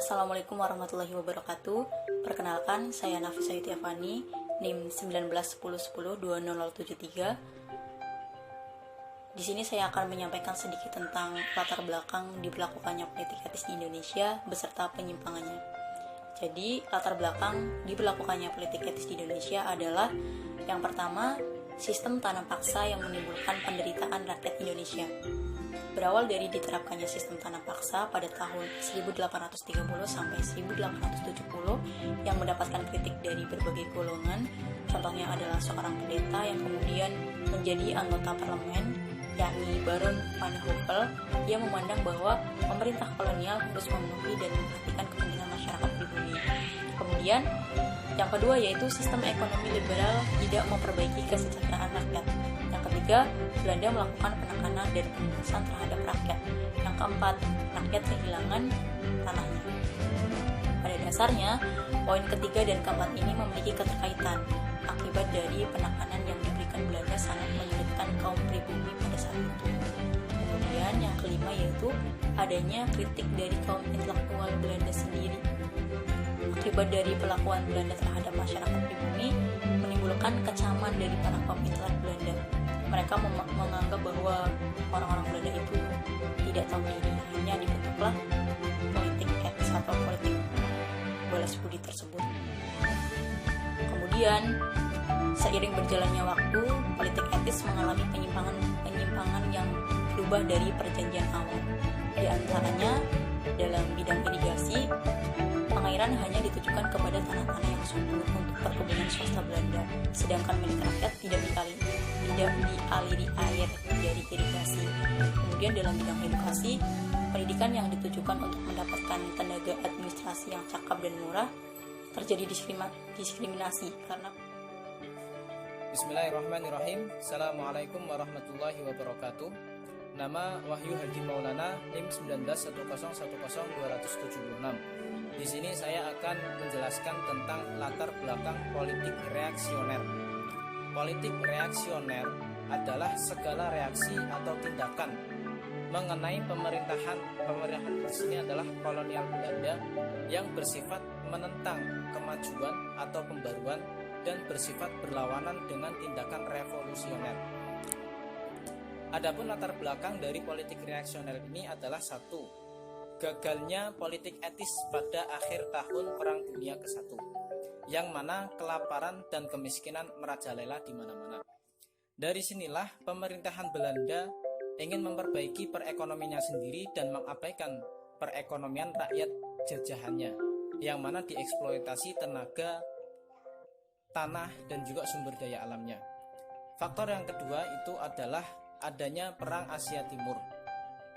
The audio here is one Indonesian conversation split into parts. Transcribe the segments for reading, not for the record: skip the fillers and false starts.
Assalamualaikum warahmatullahi wabarakatuh. Perkenalkan, saya Nafisa Yutiafani, NIM 1910102073. Di sini saya akan menyampaikan sedikit tentang latar belakang diberlakukannya politik etis di Indonesia beserta penyimpangannya. Jadi, latar belakang diberlakukannya politik etis di Indonesia adalah yang pertama, sistem tanam paksa yang menimbulkan penderitaan rakyat Indonesia. Berawal dari diterapkannya sistem tanam paksa pada tahun 1830 sampai 1870 yang mendapatkan kritik dari berbagai golongan. Contohnya adalah seorang pendeta yang kemudian menjadi anggota parlemen, yakni Baron van Hopel, yang memandang bahwa pemerintah kolonial harus memenuhi dan memperhatikan kepentingan masyarakat pribumi. Kemudian, yang kedua yaitu sistem ekonomi liberal tidak memperbaiki kesejahteraan rakyat. Yang ketiga, Belanda melakukan penekanan dan penindasan terhadap rakyat. Yang keempat, rakyat kehilangan tanahnya. Pada dasarnya, poin ketiga dan keempat ini memiliki keterkaitan. Akibat dari penekanan yang diberikan Belanda sangat menyulitkan kaum pribumi pada saat itu. Kemudian yang kelima yaitu adanya kritik dari kaum intelektual Belanda sendiri. Akibat dari perlakuan Belanda terhadap masyarakat pribumi menimbulkan kecaman dari para kaum intelek Belanda. Mereka menganggap bahwa orang-orang Belanda itu tidak tahu diri. Akhirnya dibentuklah politik etis atau politik balas budi tersebut. Kemudian, seiring berjalannya waktu, politik etis mengalami penyimpangan yang berubah dari perjanjian awal. Di antaranya, dalam bidang irigasi, pengairan hanya ditujukan kepada tanah-tanah yang subur untuk perkebunan swasta Belanda, sedangkan milik rakyat tidak dialiri air dari irigasi. Kemudian dalam bidang edukasi, pendidikan yang ditujukan untuk mendapatkan tenaga administrasi yang cakap dan murah terjadi diskriminasi karena Bismillahirrahmanirrahim. Assalamualaikum warahmatullahi wabarakatuh. Nama Wahyu Hadi Maulana, NIM 1910102076. Di sini saya akan menjelaskan tentang latar belakang politik reaksioner. Politik reaksioner adalah segala reaksi atau tindakan mengenai pemerintahan di sini adalah kolonial Belanda yang bersifat menentang kemajuan atau pembaruan dan bersifat berlawanan dengan tindakan revolusioner. Adapun latar belakang dari politik reaksioner ini adalah satu, gagalnya politik etis pada akhir tahun Perang Dunia ke-1, yang mana kelaparan dan kemiskinan merajalela di mana-mana. Dari sinilah pemerintahan Belanda ingin memperbaiki perekonomiannya sendiri dan mengabaikan perekonomian rakyat jajahannya, yang mana dieksploitasi tenaga, tanah, dan juga sumber daya alamnya. Faktor yang kedua itu adalah adanya Perang Asia Timur,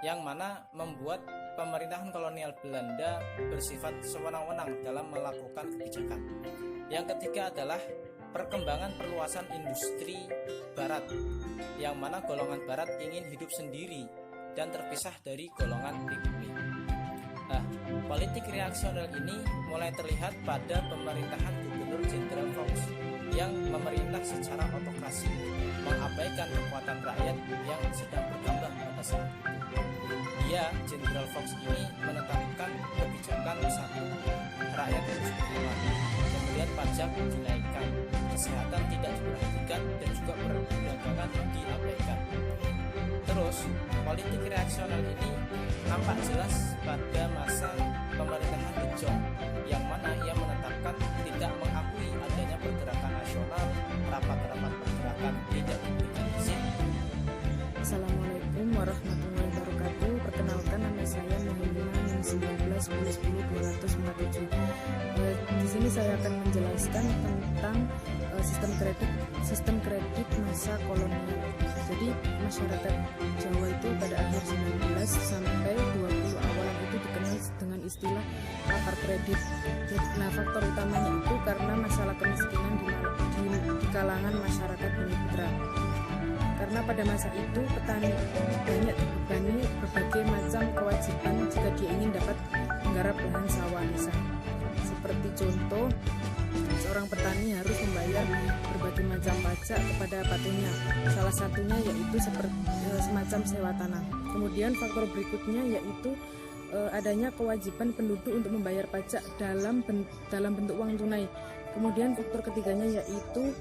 yang mana membuat pemerintahan kolonial Belanda bersifat sewenang-wenang dalam melakukan kebijakan. Yang ketiga adalah perkembangan perluasan industri Barat, yang mana golongan Barat ingin hidup sendiri dan terpisah dari golongan pribumi. Nah, politik reaksional ini mulai terlihat pada pemerintahan Gubernur Jenderal Fox yang memerintah secara otokrasi, mengabaikan kekuatan rakyat yang sedang bertambah pada saat itu. Dia, Jenderal Fox ini menetapkan kebijakan satu, rakyat harus beriman, kemudian pajak dinaikkan, kesehatan tidak diperhatikan, dan juga perdagangan diabaikan. Terus, politik reaksional ini nampak jelas pada masa pemerintahan De Jong, yang mana ia menetapkan tidak mengakui adanya pergerakan nasional, rapat-rapat pergerakan tidak diberikan izin. Assalamualaikum warahmatullahi wabarakatuh. Perkenalkan, nama saya Muhammad NIM 1910102047. Di sini saya akan menjelaskan tentang sistem kredit masa kolonial. Jadi masyarakat Jawa itu pada akhir 19 sampai 20 awalan itu dikenal dengan istilah lapar kredit. Nah, faktor utamanya itu karena masalah kemiskinan di kalangan masyarakat mitra. Karena pada masa itu petani banyak dibebani berbagai macam kewajiban jika dia ingin dapat menggarap lahan sawah misalnya. Seperti contoh, seorang petani harus membayar berbagai macam pajak kepada patunya. Salah satunya yaitu semacam sewa tanah. Kemudian faktor berikutnya yaitu adanya kewajiban penduduk untuk membayar pajak dalam bentuk uang tunai. Kemudian faktor ketiganya yaitu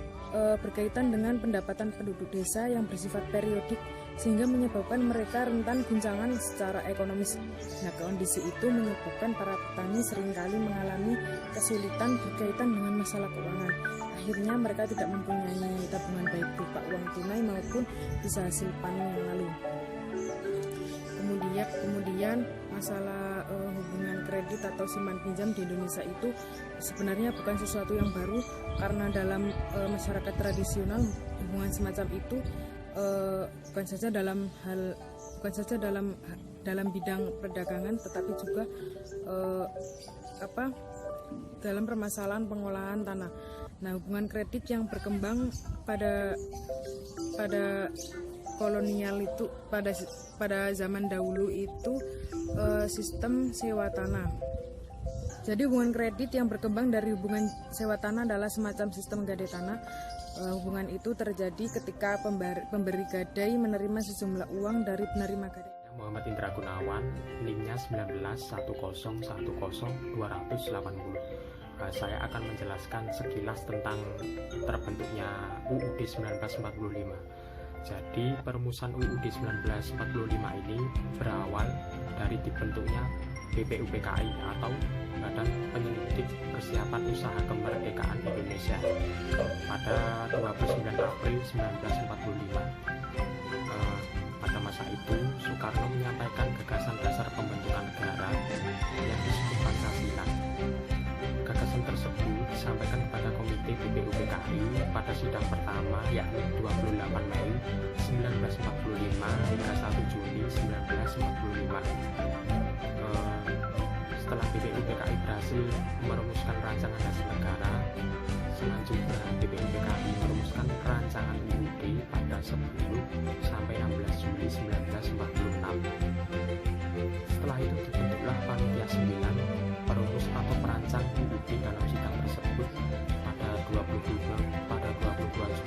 berkaitan dengan pendapatan penduduk desa yang bersifat periodik sehingga menyebabkan mereka rentan guncangan secara ekonomis. Nah, kondisi itu menyebabkan para petani seringkali mengalami kesulitan berkaitan dengan masalah keuangan. Akhirnya mereka tidak mempunyai tabungan baik berupa uang tunai maupun bisa hasil panen yang lalu. Kemudian masalah hubungan kredit atau simpan pinjam di Indonesia itu sebenarnya bukan sesuatu yang baru, karena dalam masyarakat tradisional hubungan semacam itu bukan saja dalam bidang perdagangan, tetapi juga dalam permasalahan pengolahan tanah. Nah, hubungan kredit yang berkembang pada kolonial itu pada zaman dahulu itu sistem sewa tanah. Jadi hubungan kredit yang berkembang dari hubungan sewa tanah adalah semacam sistem gadai tanah. Hubungan itu terjadi ketika pemberi gadai menerima sejumlah uang dari penerima gadai. Muhammad Indra Gunawan, NIM-nya 19.1010280. Saya akan menjelaskan sekilas tentang terbentuknya UUD 1945. Jadi perumusan UUD 1945 ini berawal dari dibentuknya BPUPKI atau Badan Penyelidik Persiapan Usaha Kemerdekaan Indonesia pada 29 April 1945. Pada masa itu Soekarno menyampaikan gagasan dasar pembentukan negara yang disebut Pancasila. Gagasan tersebut disampaikan kepada Komite BPUPKI pada sidang pertama yakni 28 Mei 1945 hingga 1 Juni 1945. Setelah BPUPKI berhasil merumuskan rancangan hasil negara, selanjutnya BPUPKI merumuskan rancangan UUD pada 10 sampai 16 Juli 1946. Setelah itu dibentuklah Panitia 9 perumus atau perancang UUD dalam sidang tersebut pada 22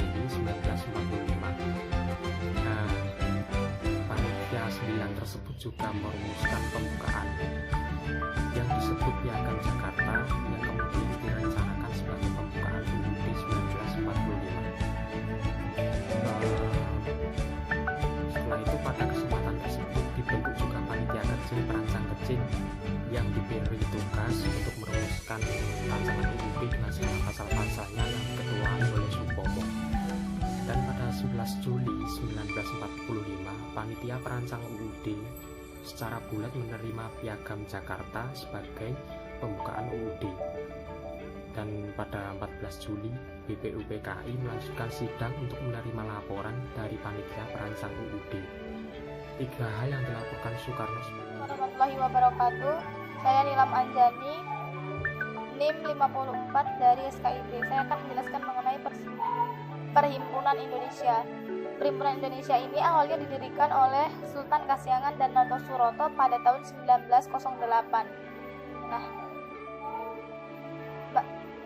Juli 1945. Nah, Panitia 9 tersebut juga merumuskan pembukaan yang disebut Piagam Jakarta yang kemudian direncanakan sebagai pembukaan UUD 1945. Setelah itu pada kesempatan tersebut dibentuk juga panitia kecil perancang kecil yang diberi tugas untuk merumuskan rancangan UUD dengan segala pasal-pasalnya yang diketuai oleh Supomo. Dan pada 11 Juli 1945 panitia perancang UUD secara bulat menerima Piagam Jakarta sebagai pembukaan UUD. Dan pada 14 Juli BPUPKI melanjutkan sidang untuk menerima laporan dari panitia perancang UUD. 3 hal yang dilaporkan Soekarno. Warahmatullahi wabarakatuh. Saya Nilam Anjani, NIM 54 dari SKIP. Saya akan menjelaskan mengenai Perhimpunan Indonesia. Perhimpunan Indonesia ini awalnya didirikan oleh Sultan Kasiangan dan Noto Suroto pada tahun 1908. Nah,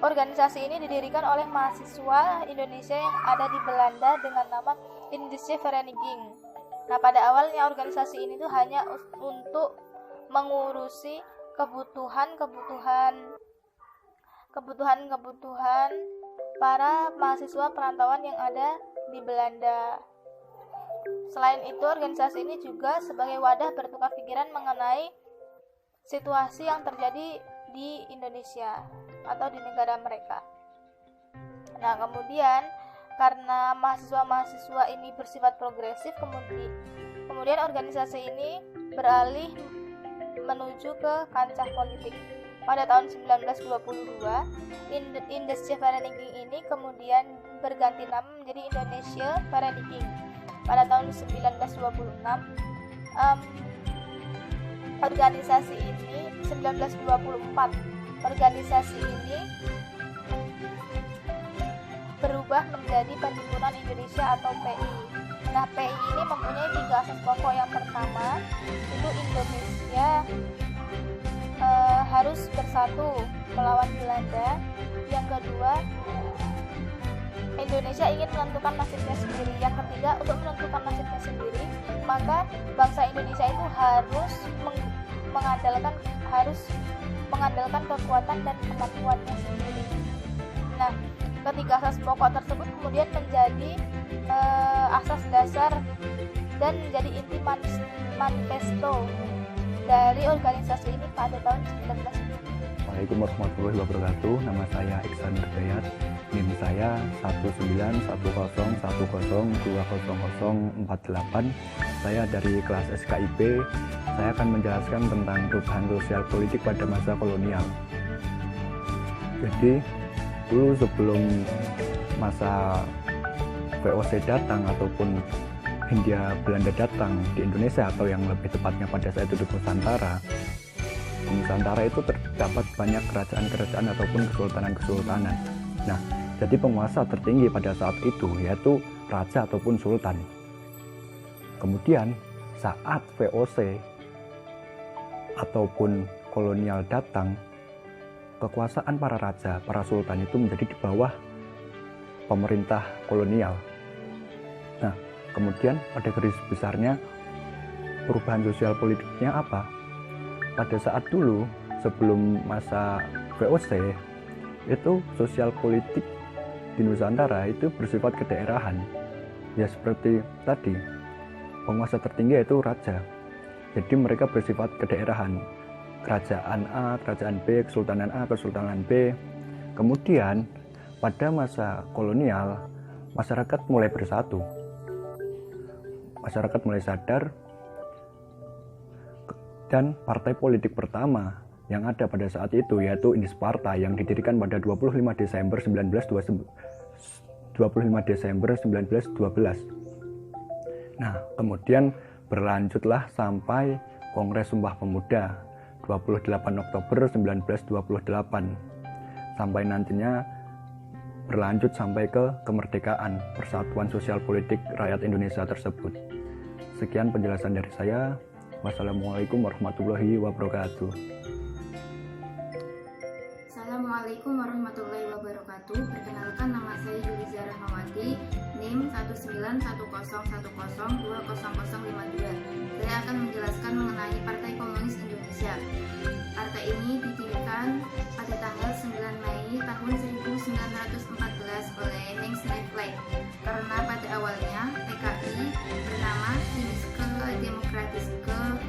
organisasi ini didirikan oleh mahasiswa Indonesia yang ada di Belanda dengan nama Indische Vereniging. Nah, pada awalnya organisasi ini tuh hanya untuk mengurusi kebutuhan para mahasiswa perantauan yang ada di Belanda. Selain itu, organisasi ini juga sebagai wadah bertukar pikiran mengenai situasi yang terjadi di Indonesia atau di negara mereka. Nah, kemudian karena mahasiswa-mahasiswa ini bersifat progresif, kemudian organisasi ini beralih menuju ke kancah politik. Pada tahun 1922, Indische Vereniging ini kemudian berganti nama menjadi Indonesia Vereniging. Pada tahun 1926, organisasi ini 1924 organisasi ini berubah menjadi Perhimpunan Indonesia atau PI. Nah, PI ini mempunyai 3 asas pokok. Yang pertama, itu Indonesia harus bersatu melawan Belanda. Yang kedua, Indonesia ingin menentukan nasibnya sendiri. Yang ketiga, untuk menentukan nasibnya sendiri, maka bangsa Indonesia itu harus harus mengandalkan kekuatan dan kemampuannya sendiri. Nah, ketiga asas pokok tersebut kemudian menjadi asas dasar dan menjadi inti manifesto dari organisasi ini pada tahun 1970. Assalamualaikum warahmatullahi wabarakatuh. Nama saya Iksan Hidayat. NIM saya 19101020048. Saya dari kelas SKIP. Saya akan menjelaskan tentang perubahan sosial politik pada masa kolonial. Jadi, dulu sebelum masa VOC datang ataupun Hindia Belanda datang di Indonesia, atau yang lebih tepatnya pada saat itu di Nusantara. Di Nusantara itu terdapat banyak kerajaan-kerajaan ataupun kesultanan-kesultanan. Nah, jadi penguasa tertinggi pada saat itu yaitu raja ataupun sultan. Kemudian saat VOC ataupun kolonial datang, kekuasaan para raja, para sultan itu menjadi di bawah pemerintah kolonial. Nah, kemudian pada garis besarnya perubahan sosial politiknya apa? Pada saat dulu sebelum masa VOC itu sosial politik di Nusantara itu bersifat kedaerahan. Ya seperti tadi, penguasa tertinggi yaitu raja. Jadi mereka bersifat kedaerahan. Kerajaan A, kerajaan B, kesultanan A, kesultanan B. Kemudian pada masa kolonial masyarakat mulai bersatu. Masyarakat mulai sadar, dan partai politik pertama yang ada pada saat itu yaitu Indisparta yang didirikan pada 25 Desember 1912. Nah, kemudian berlanjutlah sampai Kongres Sumpah Pemuda 28 Oktober 1928 sampai nantinya berlanjut sampai ke kemerdekaan Persatuan Sosial Politik Rakyat Indonesia tersebut. Sekian penjelasan dari saya. Wassalamualaikum warahmatullahi wabarakatuh. Assalamualaikum warahmatullahi wabarakatuh. Perkenalkan, nama saya Yuliza Rahmawati, NIM 19110200052. Saya akan menjelaskan mengenai Partai Komunis Indonesia. Partai ini didirikan pada tanggal 9 Mei tahun 1914 oleh Heinrich Ley, karena pada awalnya PKI bernama Indische Demokratische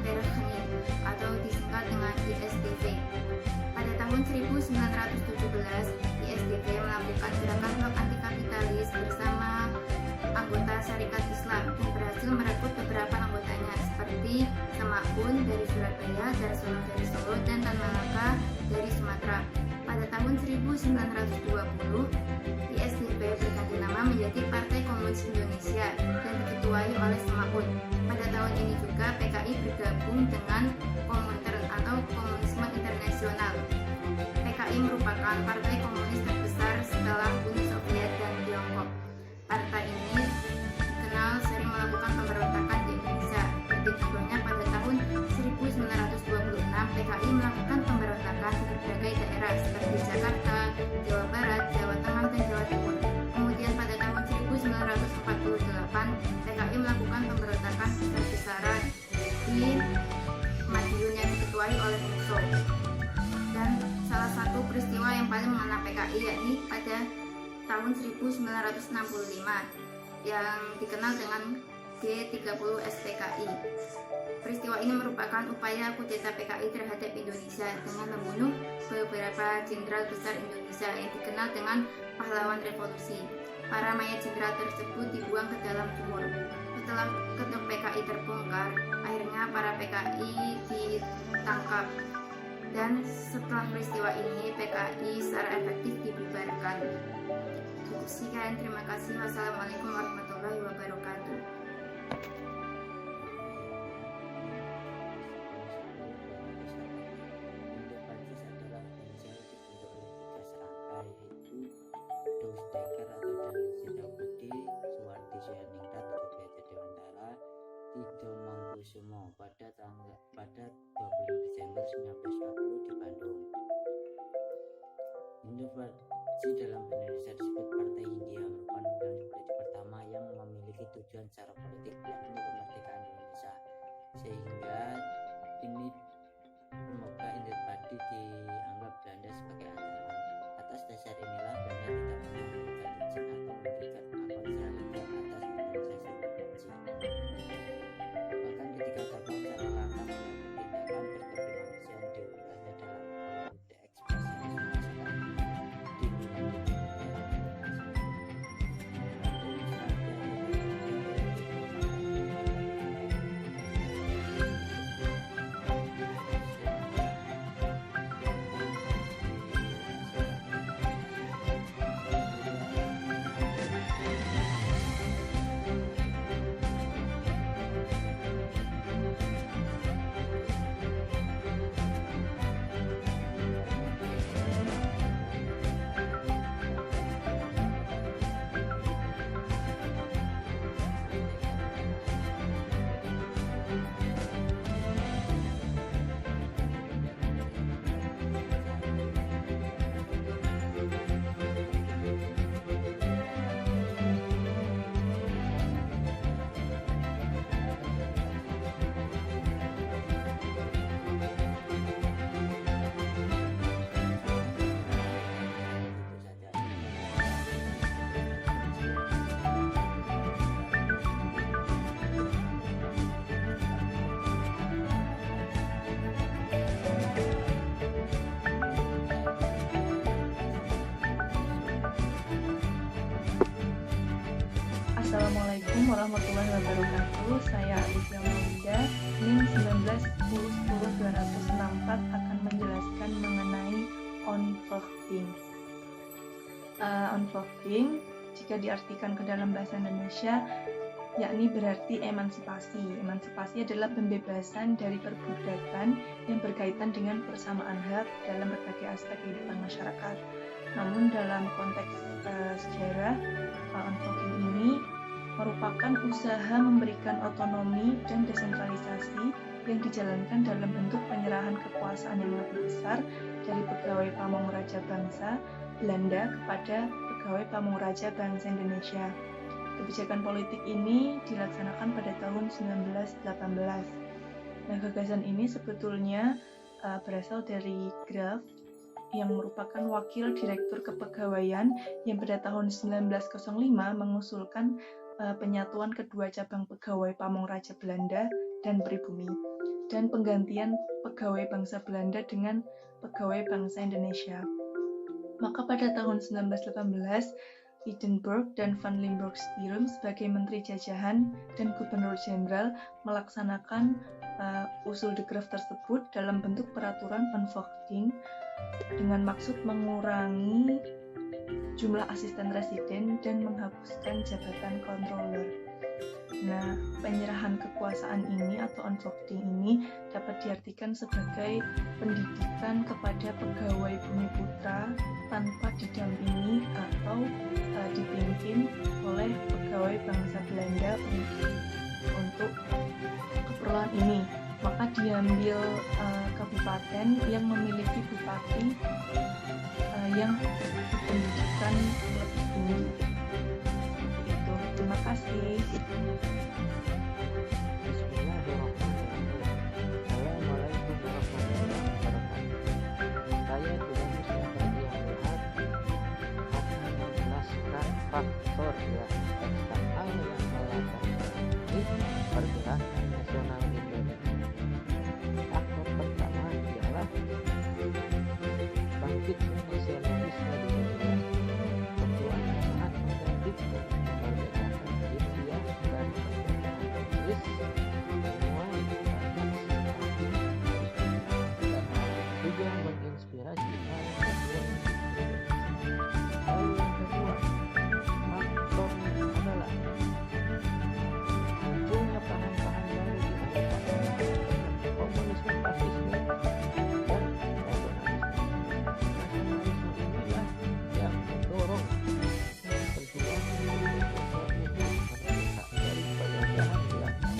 Vereniging atau disingkat dengan ISDV. Pada tahun 1917, ISDV melakukan gerakan blok anti kapitalis bersama anggota Syarikat Islam dan berhasil merekrut beberapa anggotanya seperti Semakun dari Surabaya, Darsono dari Solo, dan Tan Malaka dari Sumatera. Pada tahun 1920, ISDV berganti nama menjadi Partai Komunis Indonesia dan diketuai oleh Semakun. Pada tahun ini juga PKI bergabung dengan Komintern atau Komunisme Internasional. PKI merupakan partai komunis terbesar setelah Uni Soviet dan Tiongkok. Partai ini dikenal sering melakukan pemberontakan di Indonesia. Contohnya pada tahun 1926 PKI melakukan pemberontakan di berbagai daerah seperti Jakarta, Jawa Barat, Jawa Tengah, dan Jawa Timur. Kemudian pada tahun 1948 PKI melakukan pemberontakan besar-besaran di Madiun yang diketuai oleh Bungso. Dan salah satu peristiwa yang paling mengena PKI yakni pada tahun 1965 yang dikenal dengan G30 SPKI. Peristiwa ini merupakan upaya kudeta PKI terhadap Indonesia dengan membunuh beberapa jenderal besar Indonesia yang dikenal dengan pahlawan revolusi. Para mayat jenderal tersebut dibuang ke dalam sumur. Setelah gedung PKI terbongkar, akhirnya para PKI ditangkap. Dan setelah peristiwa ini, PKI secara efektif dibubarkan. Cukup sekian, terima kasih. Wassalamualaikum warahmatullahi wabarakatuh. Pada 25 Desember 1940 di Bandung. Intervensi dalam Indonesia disebut Partai Hindia merupakan organisasi politik pertama yang memiliki tujuan secara politik yakni kemerdekaan Indonesia, sehingga ini Assalamualaikum warahmatullahi wabarakatuh. Saya Alicia Maulida, NIM 1910100264 akan menjelaskan mengenai unfolding. Unfolding, jika diartikan ke dalam bahasa Indonesia, yakni berarti emansipasi. Emansipasi adalah pembebasan dari perbudakan yang berkaitan dengan persamaan hak dalam berbagai aspek kehidupan masyarakat. Namun dalam konteks sejarah, unfolding ini merupakan usaha memberikan otonomi dan desentralisasi yang dijalankan dalam bentuk penyerahan kekuasaan yang lebih besar dari pegawai Pamong-Raja Bangsa Belanda kepada pegawai Pamong-Raja Bangsa Indonesia. Kebijakan politik ini dilaksanakan pada tahun 1918. Nah, gagasan ini sebetulnya berasal dari Graaf yang merupakan wakil direktur kepegawaian yang pada tahun 1905 mengusulkan penyatuan kedua cabang pegawai Pamong-Raja Belanda dan pribumi dan penggantian pegawai bangsa Belanda dengan pegawai bangsa Indonesia. Maka pada tahun 1918 Hindenburg dan Van Limburg-Stirum sebagai Menteri Jajahan dan Gubernur Jenderal melaksanakan usul de Graaf tersebut dalam bentuk peraturan unfolding dengan maksud mengurangi jumlah asisten residen dan menghapuskan jabatan controller. Nah, penyerahan kekuasaan ini atau unfolding ini dapat diartikan sebagai pendidikan kepada pegawai bumi putra tanpa didampingi atau dipimpin oleh pegawai bangsa Belanda untuk keperluan ini. Maka diambil kabupaten yang memiliki bupati yang pendidikan lebih tinggi. Itu. Terima kasih. Assalamualaikum warahmatullahi wabarakatuh. Saya Tuhanus Muhammad akan menjelaskan faktor eksternal yang melatar belakangi pergerakan nasional Indonesia. Faktor pertama ialah bangkitnya nasionalisme di Indonesia. Perjuangan Mahatma Gandhi memerdekakan India dari penjajahan Inggris menuai banyak simpati dan juga menginspirasi para pejuang Indonesia. Lalu yang kedua, faktornya adalah munculnya paham-paham baru di masyarakat, komunisme, fasisme, dan nasionalisme. Nasionalisme inilah yang mendorong perjuangan Indonesia untuk merdeka dari penjajahan Belanda.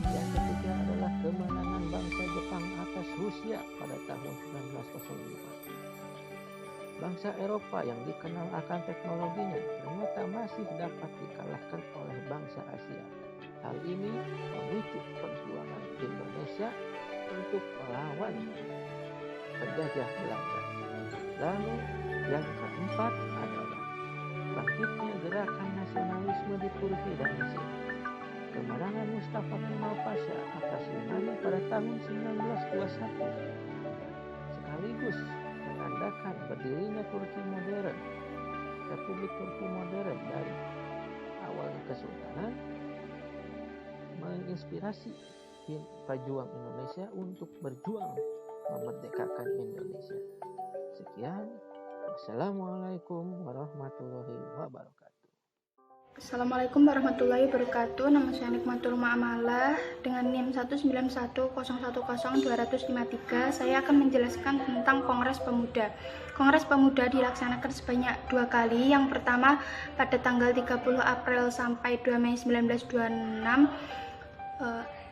Yang ketiga adalah kemenangan bangsa Jepang atas Rusia pada tahun 1905. Bangsa Eropa yang dikenal akan teknologinya ternyata masih dapat dikalahkan oleh bangsa Asia. Hal ini memicu perjuangan Indonesia untuk melawan penjajah Belanda. Lalu yang keempat adalah bangkitnya gerakan nasionalisme di Turki dan Mesir. Kemenangan Mustafa Kemal Pasha atas Yunani pada tahun 1921 sekaligus menandakan berdirinya Turki modern, Republik Turki modern dari awalnya kesultanan, menginspirasi pejuang Indonesia untuk berjuang memerdekakan Indonesia. Sekian, wassalamualaikum warahmatullahi wabarakatuh. Assalamualaikum warahmatullahi wabarakatuh. Nama saya Nikmatul Ma'amalah dengan NIM 191010253. Saya akan menjelaskan tentang Kongres Pemuda. Kongres Pemuda dilaksanakan sebanyak 2 kali. Yang pertama pada tanggal 30 April sampai 2 Mei 1926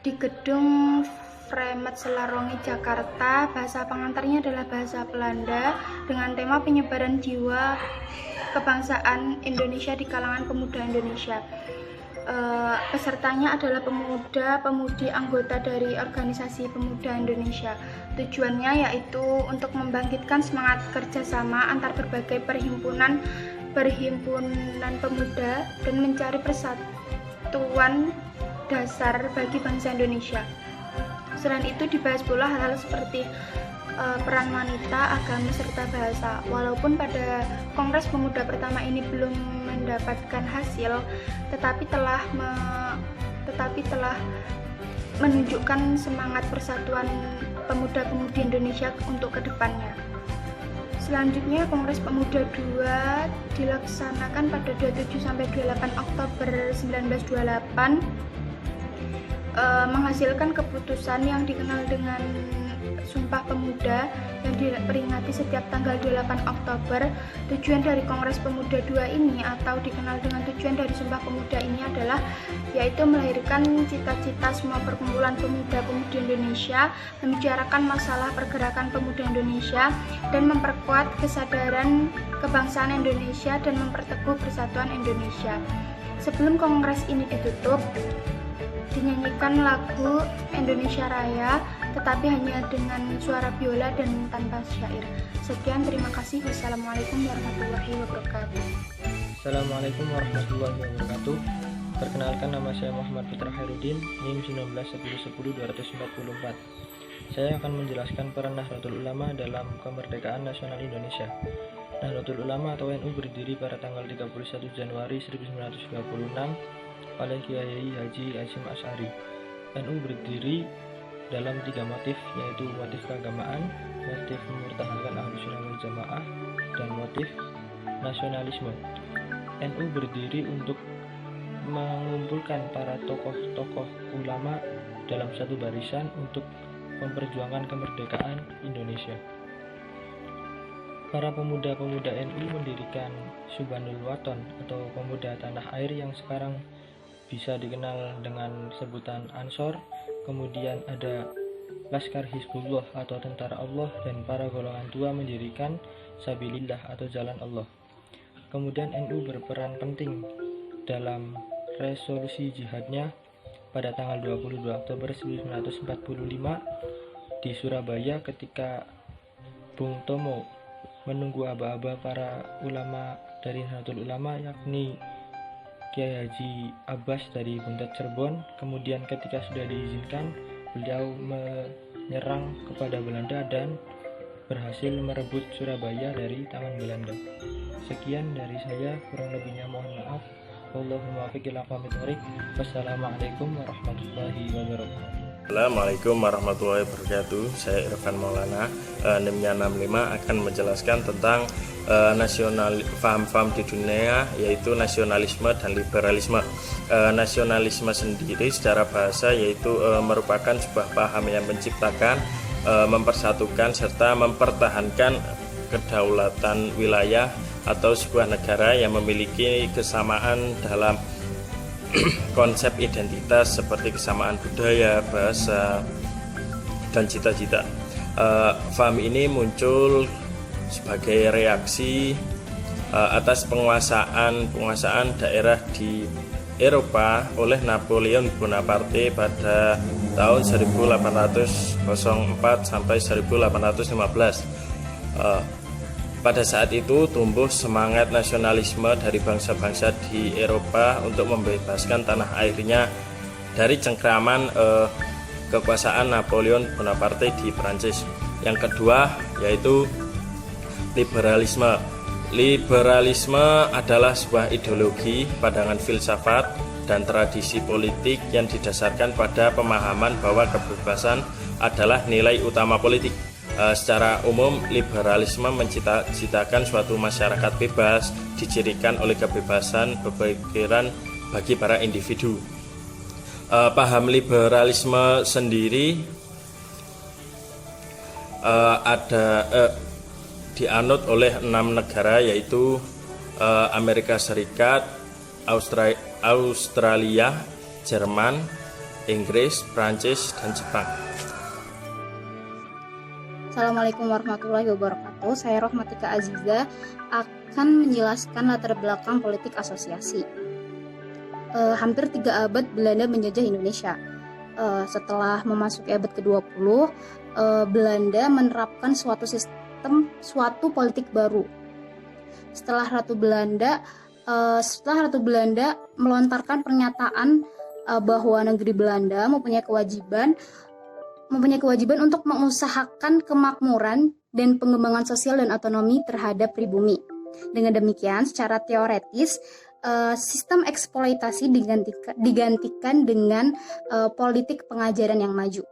di gedung Vremet Selarongi, Jakarta. Bahasa pengantarnya adalah bahasa Belanda dengan tema penyebaran jiwa kebangsaan Indonesia di kalangan pemuda Indonesia. Pesertanya adalah pemuda-pemudi anggota dari organisasi pemuda Indonesia. Tujuannya yaitu untuk membangkitkan semangat kerjasama antar berbagai perhimpunan pemuda dan mencari persatuan dasar bagi bangsa Indonesia. Selain itu dibahas pula hal-hal seperti peran wanita, agama, serta bahasa. Walaupun pada Kongres Pemuda pertama ini belum mendapatkan hasil, tetapi telah menunjukkan semangat persatuan pemuda-pemudi Indonesia untuk kedepannya. Selanjutnya, Kongres Pemuda 2 dilaksanakan pada 27-28 Oktober 1928, menghasilkan keputusan yang dikenal dengan Sumpah Pemuda yang diperingati setiap tanggal 8 Oktober. Tujuan dari Kongres Pemuda 2 ini atau dikenal dengan tujuan dari Sumpah Pemuda ini adalah yaitu melahirkan cita-cita semua perkumpulan pemuda-pemudi Indonesia, membicarakan masalah pergerakan pemuda Indonesia, dan memperkuat kesadaran kebangsaan Indonesia dan memperteguh persatuan Indonesia. Sebelum kongres ini ditutup, dinyanyikan lagu Indonesia Raya, tetapi hanya dengan suara biola dan tanpa syair. Sekian, terima kasih. Wassalamualaikum warahmatullahi wabarakatuh. Assalamualaikum warahmatullahi wabarakatuh. Perkenalkan, nama saya Muhammad Putra Khairuddin, NIM 191010-244. Saya akan menjelaskan peran Nahdlatul Ulama dalam kemerdekaan nasional Indonesia. Nahdlatul Ulama atau NU berdiri pada tanggal 31 Januari 1936 oleh Kiai Haji Hasyim Asy'ari. NU berdiri dalam 3 motif, yaitu motif keagamaan, motif mempertahankan Ahlussunnah wal Jamaah, dan motif nasionalisme. NU berdiri untuk mengumpulkan para tokoh-tokoh ulama dalam satu barisan untuk memperjuangkan kemerdekaan Indonesia. Para pemuda-pemuda NU mendirikan Subhanul Waton atau pemuda tanah air yang sekarang bisa dikenal dengan sebutan Ansor. Kemudian ada Laskar Hizbullah atau Tentara Allah, dan para golongan tua mendirikan Sabilillah atau Jalan Allah. Kemudian NU berperan penting dalam resolusi jihadnya pada tanggal 22 Oktober 1945 di Surabaya, ketika Bung Tomo menunggu aba-aba para ulama dari Nahdlatul Ulama, yakni Kiai Haji Abbas dari Buntet Cirebon. Kemudian ketika sudah diizinkan, beliau menyerang kepada Belanda dan berhasil merebut Surabaya dari tangan Belanda. Sekian dari saya, kurang lebihnya mohon maaf. Wallahumma muwaffiq ila aqwamit thoriq. Wassalamualaikum warahmatullahi wabarakatuh. Assalamualaikum warahmatullahi wabarakatuh. Saya Irfan Maulana, NIM-nya 65, akan menjelaskan tentang faham-faham di dunia, yaitu nasionalisme dan liberalisme. Nasionalisme sendiri secara bahasa yaitu merupakan sebuah paham yang menciptakan, mempersatukan serta mempertahankan kedaulatan wilayah atau sebuah negara yang memiliki kesamaan dalam konsep identitas seperti kesamaan budaya, bahasa, dan cita-cita. Faham ini muncul sebagai reaksi atas penguasaan daerah di Eropa oleh Napoleon Bonaparte pada tahun 1804 sampai 1815. Pada saat itu tumbuh semangat nasionalisme dari bangsa-bangsa di Eropa untuk membebaskan tanah airnya dari cengkraman kekuasaan Napoleon Bonaparte di Prancis. Yang kedua yaitu liberalisme. Liberalisme adalah sebuah ideologi, pandangan filsafat, dan tradisi politik yang didasarkan pada pemahaman bahwa kebebasan adalah nilai utama politik. Secara umum, liberalisme mencita-citakan suatu masyarakat bebas, dicirikan oleh kebebasan berpikiran bagi para individu. Paham liberalisme sendiri dianut oleh 6 negara, yaitu Amerika Serikat, Australia, Jerman, Inggris, Prancis, dan Jepang. Assalamualaikum warahmatullahi wabarakatuh. Saya Rohmatika Aziza akan menjelaskan latar belakang politik asosiasi. Hampir 3 abad Belanda menjajah Indonesia. Setelah memasuki abad ke-20, Belanda menerapkan suatu politik baru. Setelah Ratu Belanda melontarkan pernyataan bahwa negeri Belanda mempunyai kewajiban untuk mengusahakan kemakmuran dan pengembangan sosial dan otonomi terhadap pribumi. Dengan demikian, secara teoretis, sistem eksploitasi digantikan dengan politik pengajaran yang maju.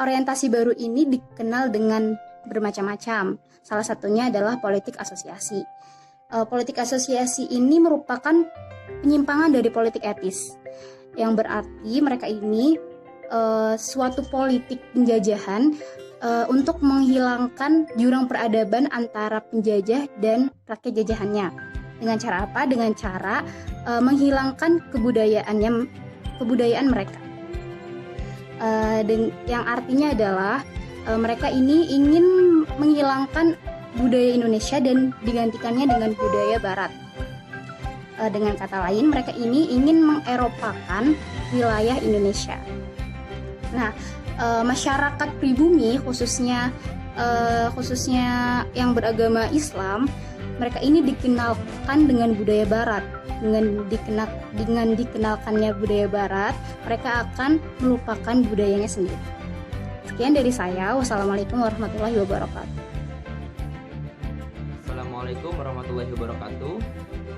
Orientasi baru ini dikenal dengan bermacam-macam. Salah satunya adalah politik asosiasi. Politik asosiasi ini merupakan penyimpangan dari politik etis, yang berarti mereka ini suatu politik penjajahan untuk menghilangkan jurang peradaban antara penjajah dan rakyat jajahannya. Dengan cara apa? Dengan cara menghilangkan kebudayaan mereka. Dan yang artinya adalah mereka ini ingin menghilangkan budaya Indonesia dan digantikannya dengan budaya Barat. Dengan kata lain, mereka ini ingin mengeropakan wilayah Indonesia. Nah, masyarakat pribumi khususnya yang beragama Islam, mereka ini dikenalkan dengan budaya Barat. Dengan dikenalkannya budaya Barat, mereka akan melupakan budayanya sendiri. Sekian dari saya. Wassalamualaikum warahmatullahi wabarakatuh. Assalamualaikum warahmatullahi wabarakatuh.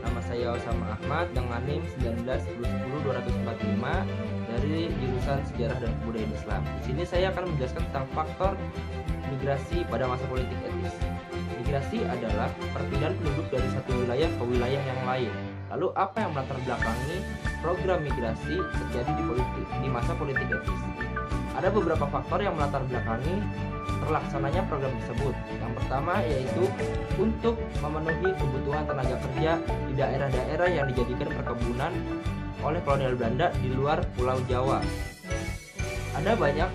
Nama saya Osama Ahmad dengan NIM 1910-245 dari jurusan Sejarah dan Kebudayaan Islam. Di sini saya akan menjelaskan tentang faktor migrasi pada masa politik etis. Migrasi adalah perpindahan penduduk dari satu wilayah ke wilayah yang lain. Lalu apa yang melatar belakangi program migrasi terjadi di masa politik etis? Ada beberapa faktor yang melatar belakangi terlaksananya program tersebut. Yang pertama yaitu untuk memenuhi kebutuhan tenaga kerja di daerah-daerah yang dijadikan perkebunan oleh kolonial Belanda di luar Pulau Jawa. Ada banyak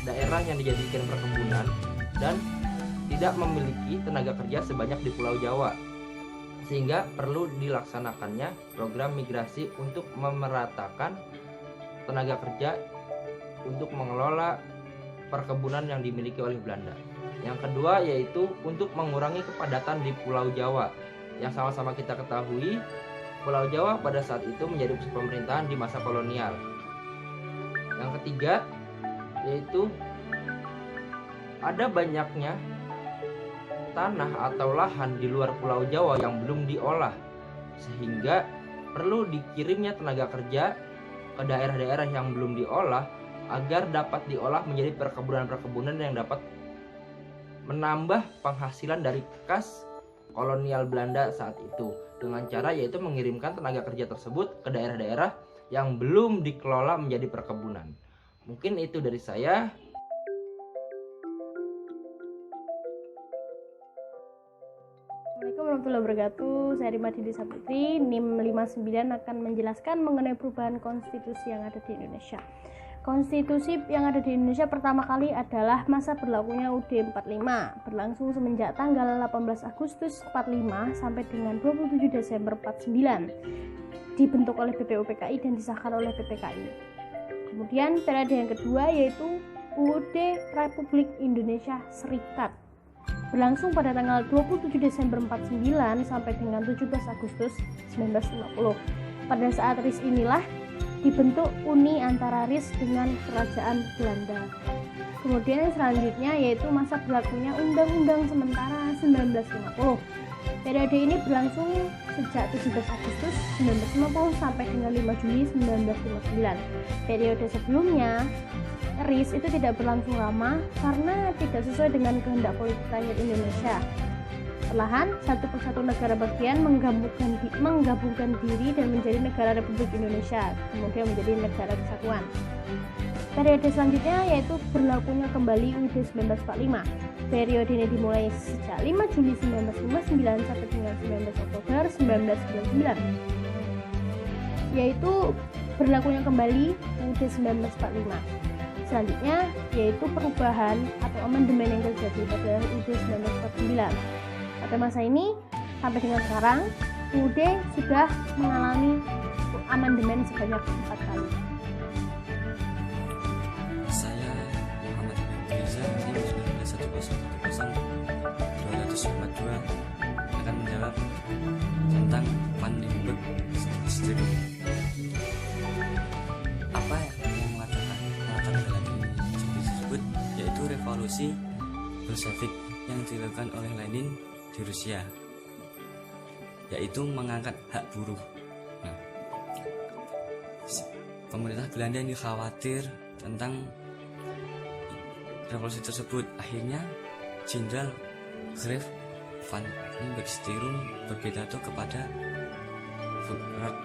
daerah yang dijadikan perkebunan dan tidak memiliki tenaga kerja sebanyak di Pulau Jawa, sehingga perlu dilaksanakannya program migrasi untuk memeratakan tenaga kerja untuk mengelola perkebunan yang dimiliki oleh Belanda. Yang kedua yaitu untuk mengurangi kepadatan di Pulau Jawa. Yang sama-sama kita ketahui, Pulau Jawa pada saat itu menjadi pusat pemerintahan di masa kolonial. Yang ketiga yaitu ada banyaknya tanah atau lahan di luar Pulau Jawa yang belum diolah, sehingga perlu dikirimnya tenaga kerja ke daerah-daerah yang belum diolah agar dapat diolah menjadi perkebunan-perkebunan yang dapat menambah penghasilan dari kas kolonial Belanda saat itu, dengan cara yaitu mengirimkan tenaga kerja tersebut ke daerah-daerah yang belum dikelola menjadi perkebunan. Mungkin itu dari saya. Assalamualaikum warahmatullahi wabarakatuh. Saya Rima Didi Saputri, NIM 59 akan menjelaskan mengenai perubahan konstitusi yang ada di Indonesia. Konstitusi yang ada di Indonesia pertama kali adalah masa berlakunya UUD 45, berlangsung semenjak tanggal 18 Agustus 45 sampai dengan 27 Desember 49. Dibentuk oleh BPUPKI dan disahkan oleh BPKI. Kemudian periode yang kedua yaitu UUD Republik Indonesia Serikat, berlangsung pada tanggal 27 Desember 49 sampai dengan 17 Agustus 1950. Pada saat RIS inilah dibentuk uni antara RIS dengan Kerajaan Belanda. Kemudian selanjutnya yaitu masa berlakunya Undang-Undang Sementara 1950. Periode ini berlangsung sejak 17 Agustus 1950 sampai dengan 5 Juli 1959. Periode sebelumnya RIS itu tidak berlangsung lama karena tidak sesuai dengan kehendak politik rakyat Indonesia. Perlahan, satu persatu negara bagian menggabungkan diri dan menjadi negara Republik Indonesia, kemudian menjadi negara kesatuan. Periode selanjutnya yaitu berlakunya kembali UUD 1945. Periode ini dimulai sejak 5 Juli 1959 sampai dengan 19 Oktober 1999. Yaitu berlakunya kembali UUD 1945. Selanjutnya yaitu perubahan atau amandemen yang terjadi pada UUD 1949. Pada masa ini sampai dengan sekarang UUD sudah mengalami amandemen sebanyak 4 kali. Saya Muhammad Reza NIM 10110-242 akan menjawab tentang Pandenburg System. Apa yang melatar belakang tersebut yaitu revolusi Bolshevik yang dilakukan oleh Lenin di Rusia. yaitu mengangkat hak buruh. Nah, pemerintah Belanda ini khawatir tentang revolusi tersebut. Akhirnya Jenderal Graaf van Bersterum berpidato kepada Volksraad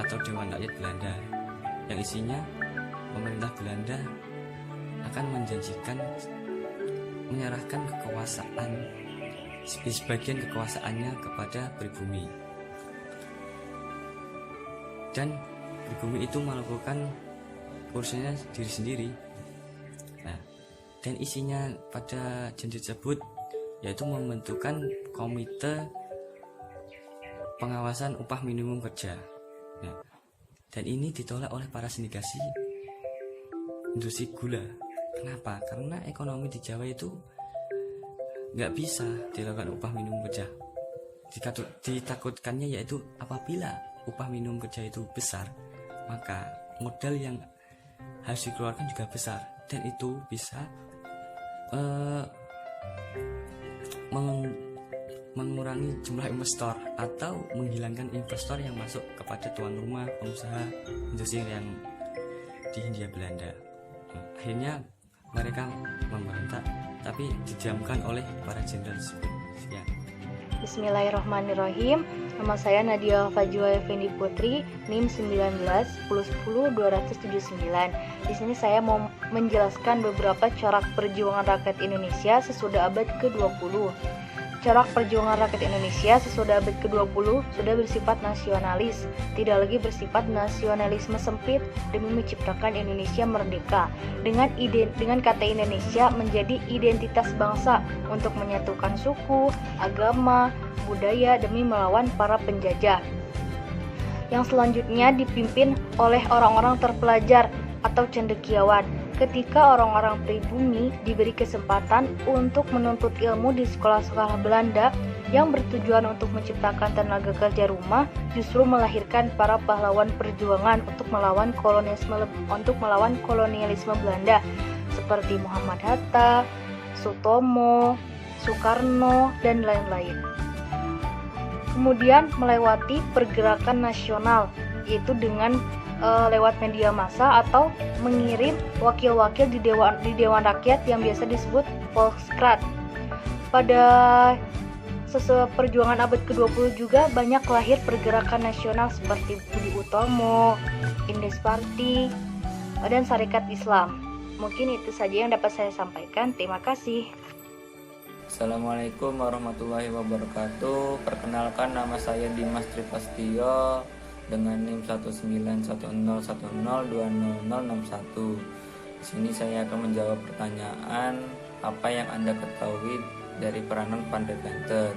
atau Dewan Rakyat Belanda, yang isinya pemerintah Belanda akan menjanjikan menyerahkan kekuasaan, sebagian kekuasaannya kepada pribumi, dan pribumi itu melakukan urusannya diri sendiri. Nah, dan isinya pada janji tersebut yaitu membentukkan komite pengawasan upah minimum kerja. Nah, dan ini ditolak oleh para sindikasi industri gula. Kenapa? Karena ekonomi di Jawa itu nggak bisa dilakukan upah minimum kerja. Ditakutkannya yaitu apabila upah minimum kerja itu besar, maka modal yang harus dikeluarkan juga besar, dan itu bisa mengurangi jumlah investor atau menghilangkan investor yang masuk kepada tuan rumah pengusaha industri yang di Hindia Belanda. Akhirnya mereka memberontak, tapi didiamkan oleh para jenderal tersebut. Sekian. Bismillahirrahmanirrahim. Nama saya Nadia Fajwa Effendi Putri, NIM 19 10 10 279. Di sini saya mau menjelaskan beberapa corak perjuangan rakyat Indonesia sesudah abad ke-20. Corak perjuangan rakyat Indonesia sesudah abad ke-20 sudah bersifat nasionalis, tidak lagi bersifat nasionalisme sempit demi menciptakan Indonesia merdeka. Dengan kata Indonesia menjadi identitas bangsa untuk menyatukan suku, agama, budaya demi melawan para penjajah. Yang selanjutnya dipimpin oleh orang-orang terpelajar atau cendekiawan. Ketika orang-orang pribumi diberi kesempatan untuk menuntut ilmu di sekolah-sekolah Belanda yang bertujuan untuk menciptakan tenaga kerja rumah, justru melahirkan para pahlawan perjuangan untuk melawan kolonialisme Belanda seperti Muhammad Hatta, Sutomo, Soekarno, dan lain-lain. Kemudian melewati pergerakan nasional, yaitu dengan lewat media massa atau mengirim wakil-wakil di Dewan Rakyat yang biasa disebut Volksraad. Pada perjuangan abad ke-20 juga banyak lahir pergerakan nasional seperti Budi Utomo, Indes Party, dan Sarekat Islam. Mungkin itu saja yang dapat saya sampaikan. Terima kasih. Assalamualaikum warahmatullahi wabarakatuh. Perkenalkan, nama saya Dimas Tripastio dengan NIM 191010200061. Di sini saya akan menjawab pertanyaan apa yang Anda ketahui dari peranan Van der Venter.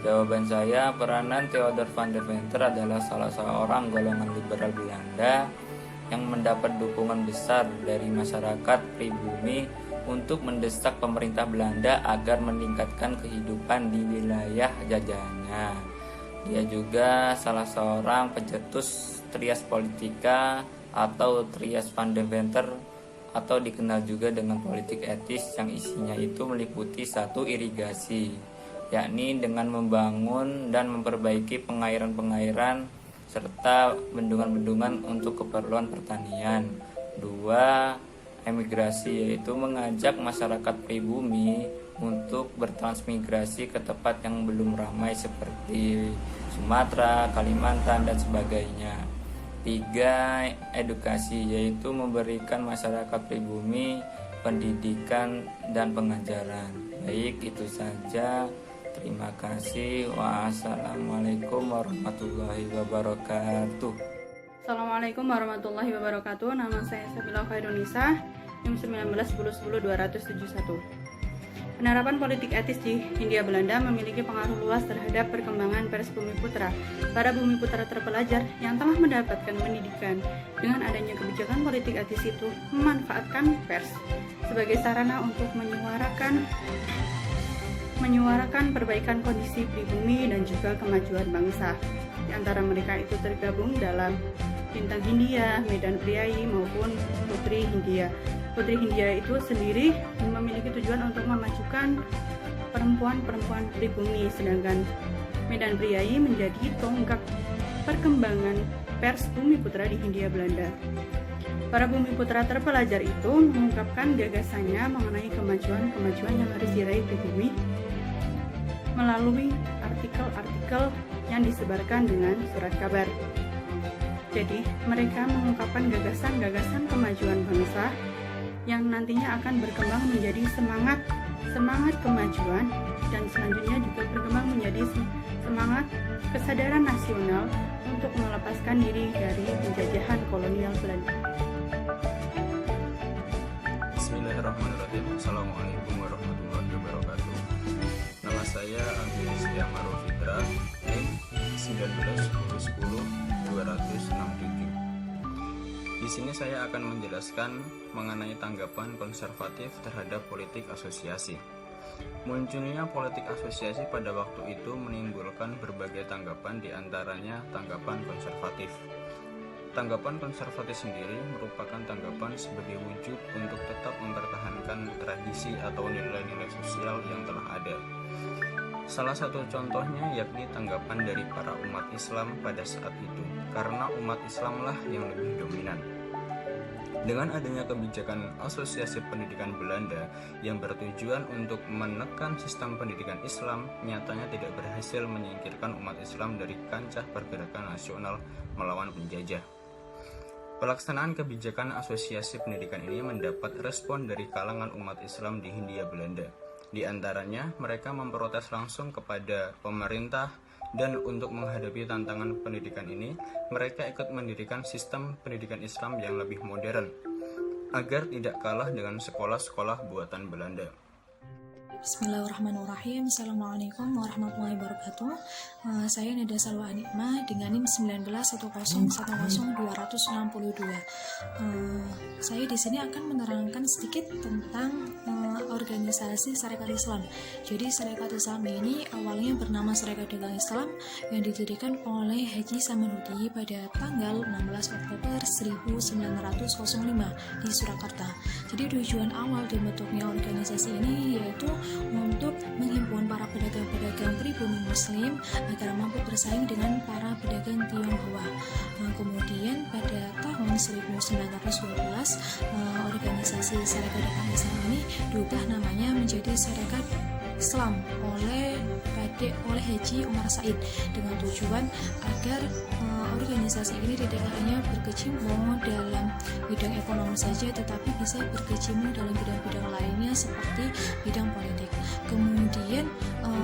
Jawaban saya, peranan Theodor Van der Venter adalah salah seorang golongan liberal Belanda yang mendapat dukungan besar dari masyarakat pribumi untuk mendesak pemerintah Belanda agar meningkatkan kehidupan di wilayah jajahannya. Dia juga salah seorang pencetus Trias Politica atau Trias Van der Venter, atau dikenal juga dengan politik etis, yang isinya itu meliputi satu, irigasi, yakni dengan membangun dan memperbaiki pengairan-pengairan serta bendungan-bendungan untuk keperluan pertanian. 2, emigrasi, yaitu mengajak masyarakat pribumi untuk bertransmigrasi ke tempat yang belum ramai seperti Sumatera, Kalimantan, dan sebagainya. 3, edukasi, yaitu memberikan masyarakat pribumi pendidikan dan pengajaran. Baik, itu saja. Terima kasih. Wassalamualaikum warahmatullahi wabarakatuh. Assalamualaikum warahmatullahi wabarakatuh. Nama saya Sabila Khairunisa, NIM 19 10 20 271. Penerapan politik etis di Hindia Belanda memiliki pengaruh luas terhadap perkembangan pers Bumiputra. Para Bumiputra terpelajar yang telah mendapatkan pendidikan dengan adanya kebijakan politik etis itu memanfaatkan pers sebagai sarana untuk menyuarakan perbaikan kondisi pribumi dan juga kemajuan bangsa. Di antara mereka itu tergabung dalam Bintang Hindia, Medan Priai, maupun Putri Hindia. Putri Hindia itu sendiri memiliki tujuan untuk memajukan perempuan-perempuan pribumi, sedangkan Medan Priayi menjadi tonggak perkembangan pers Bumiputra di Hindia Belanda. Para Bumiputra terpelajar itu mengungkapkan gagasannya mengenai kemajuan-kemajuan yang harus diraih pribumi melalui artikel-artikel yang disebarkan dengan surat kabar. Jadi, mereka mengungkapkan gagasan-gagasan kemajuan bangsa yang nantinya akan berkembang menjadi semangat kemajuan dan selanjutnya juga berkembang menjadi semangat kesadaran nasional untuk melepaskan diri dari penjajahan kolonial Belanda. Bismillahirrahmanirrahim. Assalamualaikum warahmatullahi wabarakatuh. Nama saya Agil Istiamaro Fitra, NIM 1910-267. Di sini saya akan menjelaskan mengenai tanggapan konservatif terhadap politik asosiasi. Munculnya politik asosiasi pada waktu itu menimbulkan berbagai tanggapan, diantaranya tanggapan konservatif. Tanggapan konservatif sendiri merupakan tanggapan sebagai wujud untuk tetap mempertahankan tradisi atau nilai-nilai sosial yang telah ada. Salah satu contohnya yakni tanggapan dari para umat Islam pada saat itu, karena umat Islamlah yang lebih dominan. Dengan adanya kebijakan Asosiasi Pendidikan Belanda yang bertujuan untuk menekan sistem pendidikan Islam, nyatanya tidak berhasil menyingkirkan umat Islam dari kancah pergerakan nasional melawan penjajah. Pelaksanaan kebijakan Asosiasi Pendidikan ini mendapat respon dari kalangan umat Islam di Hindia Belanda. Di antaranya, mereka memprotes langsung kepada pemerintah, dan untuk menghadapi tantangan pendidikan ini, mereka ikut mendirikan sistem pendidikan Islam yang lebih modern, agar tidak kalah dengan sekolah-sekolah buatan Belanda. Bismillahirrahmanirrahim. Assalamualaikum warahmatullahi wabarakatuh. Saya Nada Salwa Anikma dengan NIM 1910100262. Saya di sini akan menerangkan sedikit tentang organisasi Sarekat Islam. Jadi Sarekat Islam ini awalnya bernama Sarekat Dagang Islam yang didirikan oleh Haji Samanhudi pada tanggal 16 Oktober 1905 di Surakarta. Jadi tujuan awal dibentuknya organisasi ini yaitu untuk menghimpun para pedagang-pedagang pribumi Muslim agar mampu bersaing dengan para pedagang Tionghoa. Kemudian pada tahun 1912 organisasi Sarekat Dagang Islam ini diubah namanya menjadi Sarekat Islam oleh Haji Umar Said dengan tujuan agar organisasi ini tidak hanya berkecimpung dalam bidang ekonomi saja, tetapi bisa berkecimpung dalam bidang-bidang lainnya seperti bidang politik. Kemudian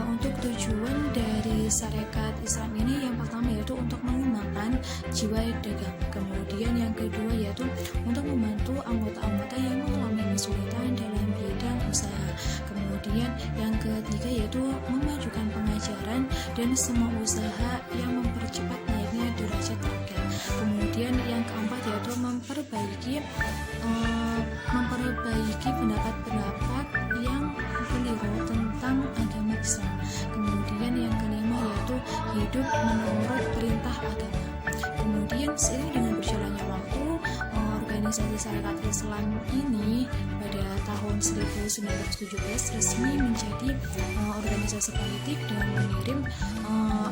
untuk tujuan dari Sarekat Islam ini yang pertama yaitu untuk mengembangkan jiwa dagang. Kemudian yang kedua yaitu untuk membantu anggota-anggota yang mengalami kesulitan dalam bidang usaha. Kemudian yang ketiga yaitu memajukan pengajaran dan semua usaha yang mempercepat naiknya derajat rakyat. Kemudian yang keempat yaitu memperbaiki pendapat-pendapat yang keliru tentang agama Islam. Kemudian yang kelima yaitu hidup menurut perintah agama. Kemudian seiring dengan berjalannya waktu, organisasi Sarekat Islam ini pada tahun 1917 resmi menjadi organisasi politik dengan mengirim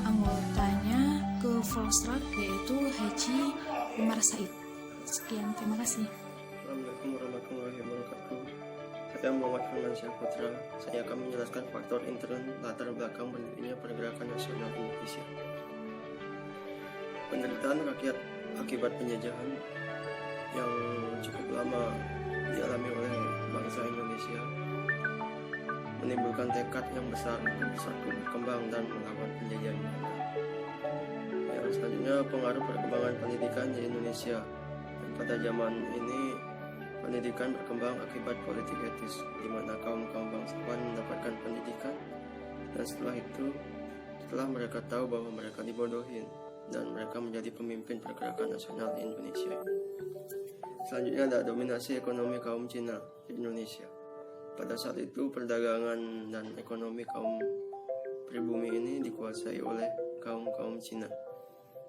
anggotanya ke Volksraad yaitu Haji Umar Said. Sekian, terima kasih. Assalamualaikum warahmatullahi wabarakatuh. Saya Muhammad Firmansyah Putra. Saya akan menjelaskan faktor intern latar belakang berdirinya Pergerakan Nasional Indonesia. Penderitaan rakyat akibat penjajahan yang cukup lama dialami oleh bangsa Indonesia menimbulkan tekad yang besar untuk bersatu berkembang dan melawan penjajahan Belanda. Yang selanjutnya pengaruh perkembangan pendidikan di Indonesia. Dan pada zaman ini pendidikan berkembang akibat politik etis, di mana kaum-kaum bangsawan mendapatkan pendidikan, dan setelah mereka tahu bahwa mereka dibodohin, dan mereka menjadi pemimpin pergerakan nasional di Indonesia. Selanjutnya ada dominasi ekonomi kaum Cina di Indonesia. Pada saat itu perdagangan dan ekonomi kaum pribumi ini dikuasai oleh kaum Cina,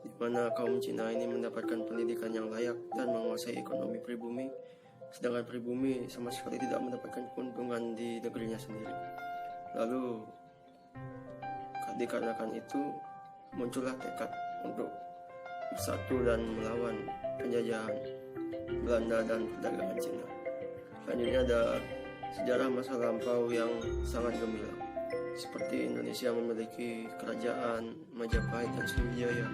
di mana kaum Cina ini mendapatkan pendidikan yang layak dan menguasai ekonomi pribumi, sedangkan pribumi sama sekali tidak mendapatkan keuntungan di negerinya sendiri. Lalu Dikarenakan itu muncullah tekad untuk bersatu dan melawan penjajahan Belanda dan perdagangan Cina. Selanjutnya ada sejarah masa lampau yang sangat gemilang, seperti Indonesia memiliki kerajaan Majapahit dan Sriwijaya,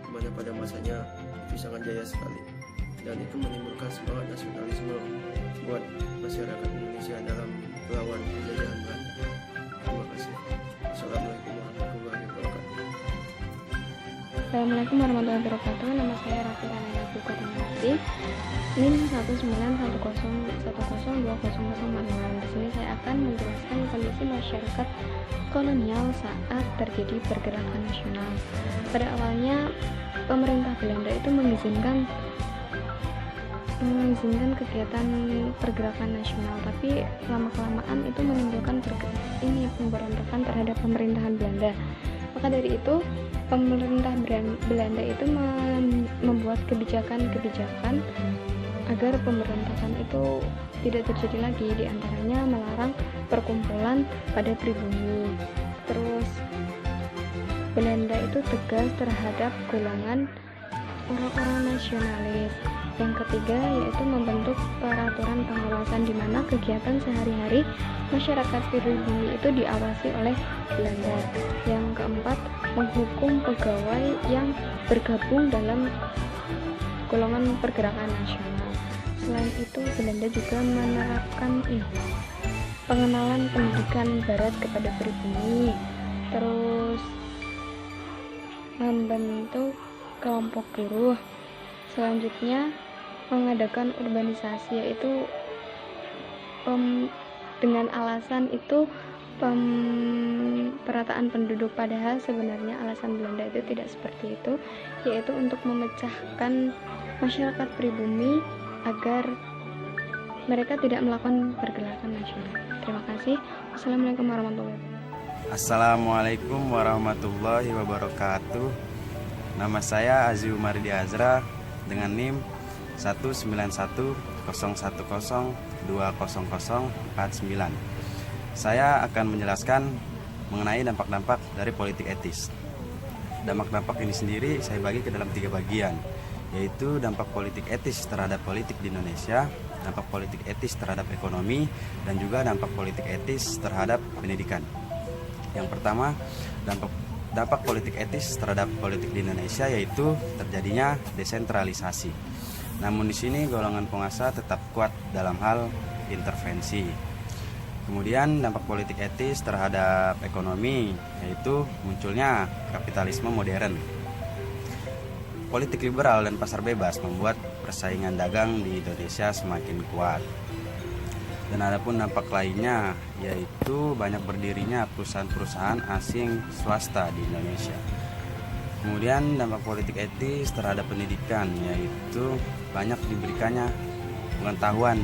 di mana pada masanya itu sangat jaya sekali, dan itu menimbulkan semangat nasionalisme buat masyarakat Indonesia dalam melawan penjajahan Belanda. Terima kasih. Assalamualaikum warahmatullahi wabarakatuh. Assalamualaikum warahmatullahi wabarakatuh. Nama saya Raffi Kanaya Bukodinati, NIM 19101020046. Di sini saya akan menjelaskan kondisi masyarakat kolonial saat terjadi pergerakan nasional. Pada awalnya pemerintah Belanda itu mengizinkan kegiatan pergerakan nasional, tapi lama-kelamaan itu menimbulkan pemberontakan terhadap pemerintahan Belanda. Maka dari itu pemerintah Belanda itu membuat kebijakan-kebijakan agar pemberontakan itu tidak terjadi lagi, diantaranya melarang perkumpulan pada pribumi. Terus Belanda itu tegas terhadap golongan orang-orang nasionalis. Yang ketiga yaitu membentuk peraturan pengawasan di mana kegiatan sehari-hari masyarakat pribumi itu diawasi oleh Belanda. Yang keempat, menghukum pegawai yang bergabung dalam golongan pergerakan nasional. Selain itu, Belanda juga menerapkan pengenalan pendidikan barat kepada pribumi, terus membentuk kelompok buruh. Selanjutnya mengadakan urbanisasi, yaitu dengan alasan itu pemerataan penduduk, padahal sebenarnya alasan Belanda itu tidak seperti itu, yaitu untuk memecahkan masyarakat pribumi agar mereka tidak melakukan pergerakan nasional. Terima kasih. Wassalamualaikum warahmatullahi wabarakatuh. Assalamualaikum warahmatullahi wabarakatuh. Nama saya Aziz Umardi Azra dengan NIM 19101020049. Saya akan menjelaskan mengenai dampak-dampak dari politik etis. Dampak-dampak ini sendiri saya bagi ke dalam 3 bagian, yaitu dampak politik etis terhadap politik di Indonesia, dampak politik etis terhadap ekonomi, dan juga dampak politik etis terhadap pendidikan. Yang pertama, dampak politik etis terhadap politik di Indonesia yaitu terjadinya desentralisasi. Namun di sini golongan penguasa tetap kuat dalam hal intervensi. Kemudian dampak politik etis terhadap ekonomi yaitu munculnya kapitalisme modern. Politik liberal dan pasar bebas membuat persaingan dagang di Indonesia semakin kuat. Dan adapun dampak lainnya yaitu banyak berdirinya perusahaan-perusahaan asing swasta di Indonesia. Kemudian dampak politik etis terhadap pendidikan yaitu banyak diberikannya pengetahuan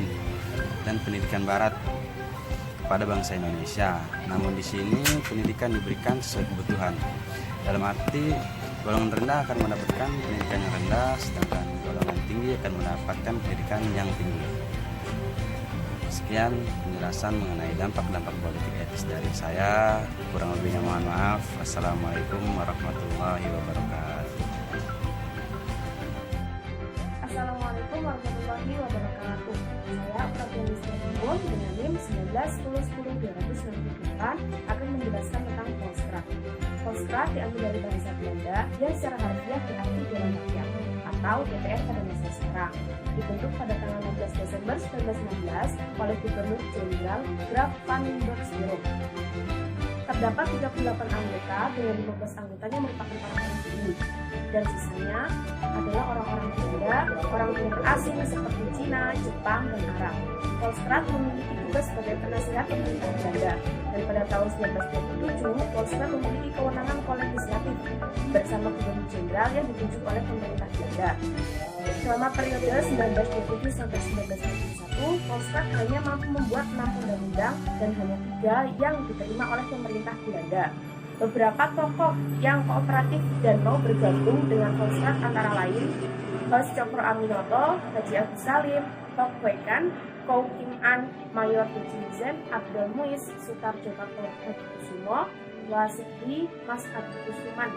dan pendidikan barat kepada bangsa Indonesia. Namun di sini pendidikan diberikan sesuai kebutuhan. Dalam arti golongan rendah akan mendapatkan pendidikan yang rendah, sedangkan golongan tinggi akan mendapatkan pendidikan yang tinggi. Sekian penjelasan mengenai dampak-dampak politik etis dari saya. Kurang lebihnya mohon maaf. Assalamualaikum warahmatullahi wabarakatuh. Assalamualaikum warahmatullahi wabarakatuh. Saya Octavianus Timbul dengan NIM 191020098 akan menjelaskan tentang Volkskrant. Volkskrant diambil dari bahasa Belanda yang secara harfiah berarti Dewan Rakyat atau DPR pada masa sekarang. Dibentuk pada tanggal 16 Desember 1916 oleh Gubernur Jenderal Graaf van Bergsdorp. Terdapat 38 anggota dengan 15 anggotanya merupakan orang-orang pribumi dan sisanya adalah orang-orang Belanda, orang timur asing seperti Cina, Jepang, dan Arab. Volkskrant memiliki tugas sebagai penasihat pemerintah Belanda dan pada tahun 1927 Volkskrant memiliki kewenangan kolegislatif bersama Gubernur Jenderal yang ditunjuk oleh pemerintah Belanda. Selama periode 1927 sampai 1941, Volkskrant hanya mampu membuat 6 undang-undang dan hanya 3 yang diterima oleh pemerintah Belanda. Beberapa tokoh yang kooperatif dan mau bergabung dengan Volkskrant antara lain Hos Cokro Aminoto, Haji Agus Salim, Tok Wekan, Kou Kim An, Mayor Puji Zen, Abdul Muiz, Sutarjo Hadi Kusumo, Wasikri, Mas Adi Kusuman,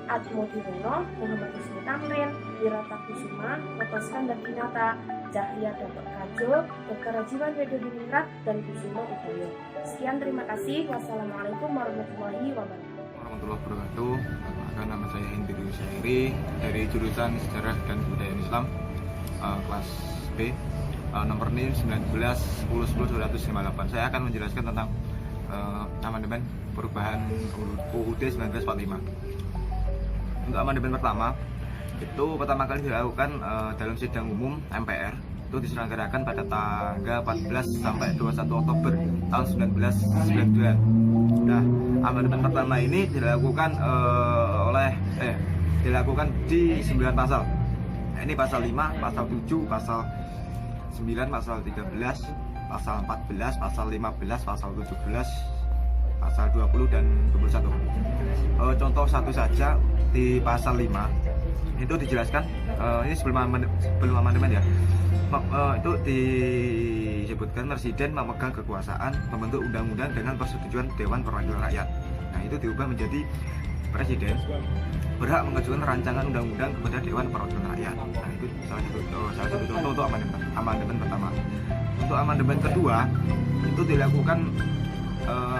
Admodi Reno, Muhammad Husni Tamrin, Wirata Kusuma, Dr. Skandar Dinata, Cahya Datuk Kajo, Dr. Rajiwan Wedodiningrat, dan Kusuma Udoyo. Sekian, terima kasih. Wassalamualaikum warahmatullahi wabarakatuh. Warahmatullahi wabarakatuh. Perkenalkan, nama saya Hendri Syairi dari jurusan Sejarah dan Kebudayaan Islam, kelas B, nomor NIM 19/10/10/258. Saya akan menjelaskan tentang amandemen perubahan UUD 1945. Untuk amandemen pertama, itu pertama kali dilakukan dalam sidang umum MPR, itu diselenggarakan pada tanggal 14 sampai 21 Oktober tahun 1999. Nah, amandemen pertama ini dilakukan dilakukan di 9 pasal. Nah, ini pasal 5, pasal 7, pasal 9, pasal 13, pasal 14, pasal 15, pasal 17, pasal 20 dan 21. Contoh satu saja di pasal 5 itu dijelaskan, ini sebelum amandemen ya, itu disebutkan Presiden memegang kekuasaan membentuk undang-undang dengan persetujuan Dewan Perwakilan Rakyat. Nah, itu diubah menjadi Presiden berhak mengajukan rancangan undang-undang kepada Dewan Perwakilan Rakyat. Nah, itu salah satu contoh untuk amandemen pertama. Untuk amandemen kedua itu dilakukan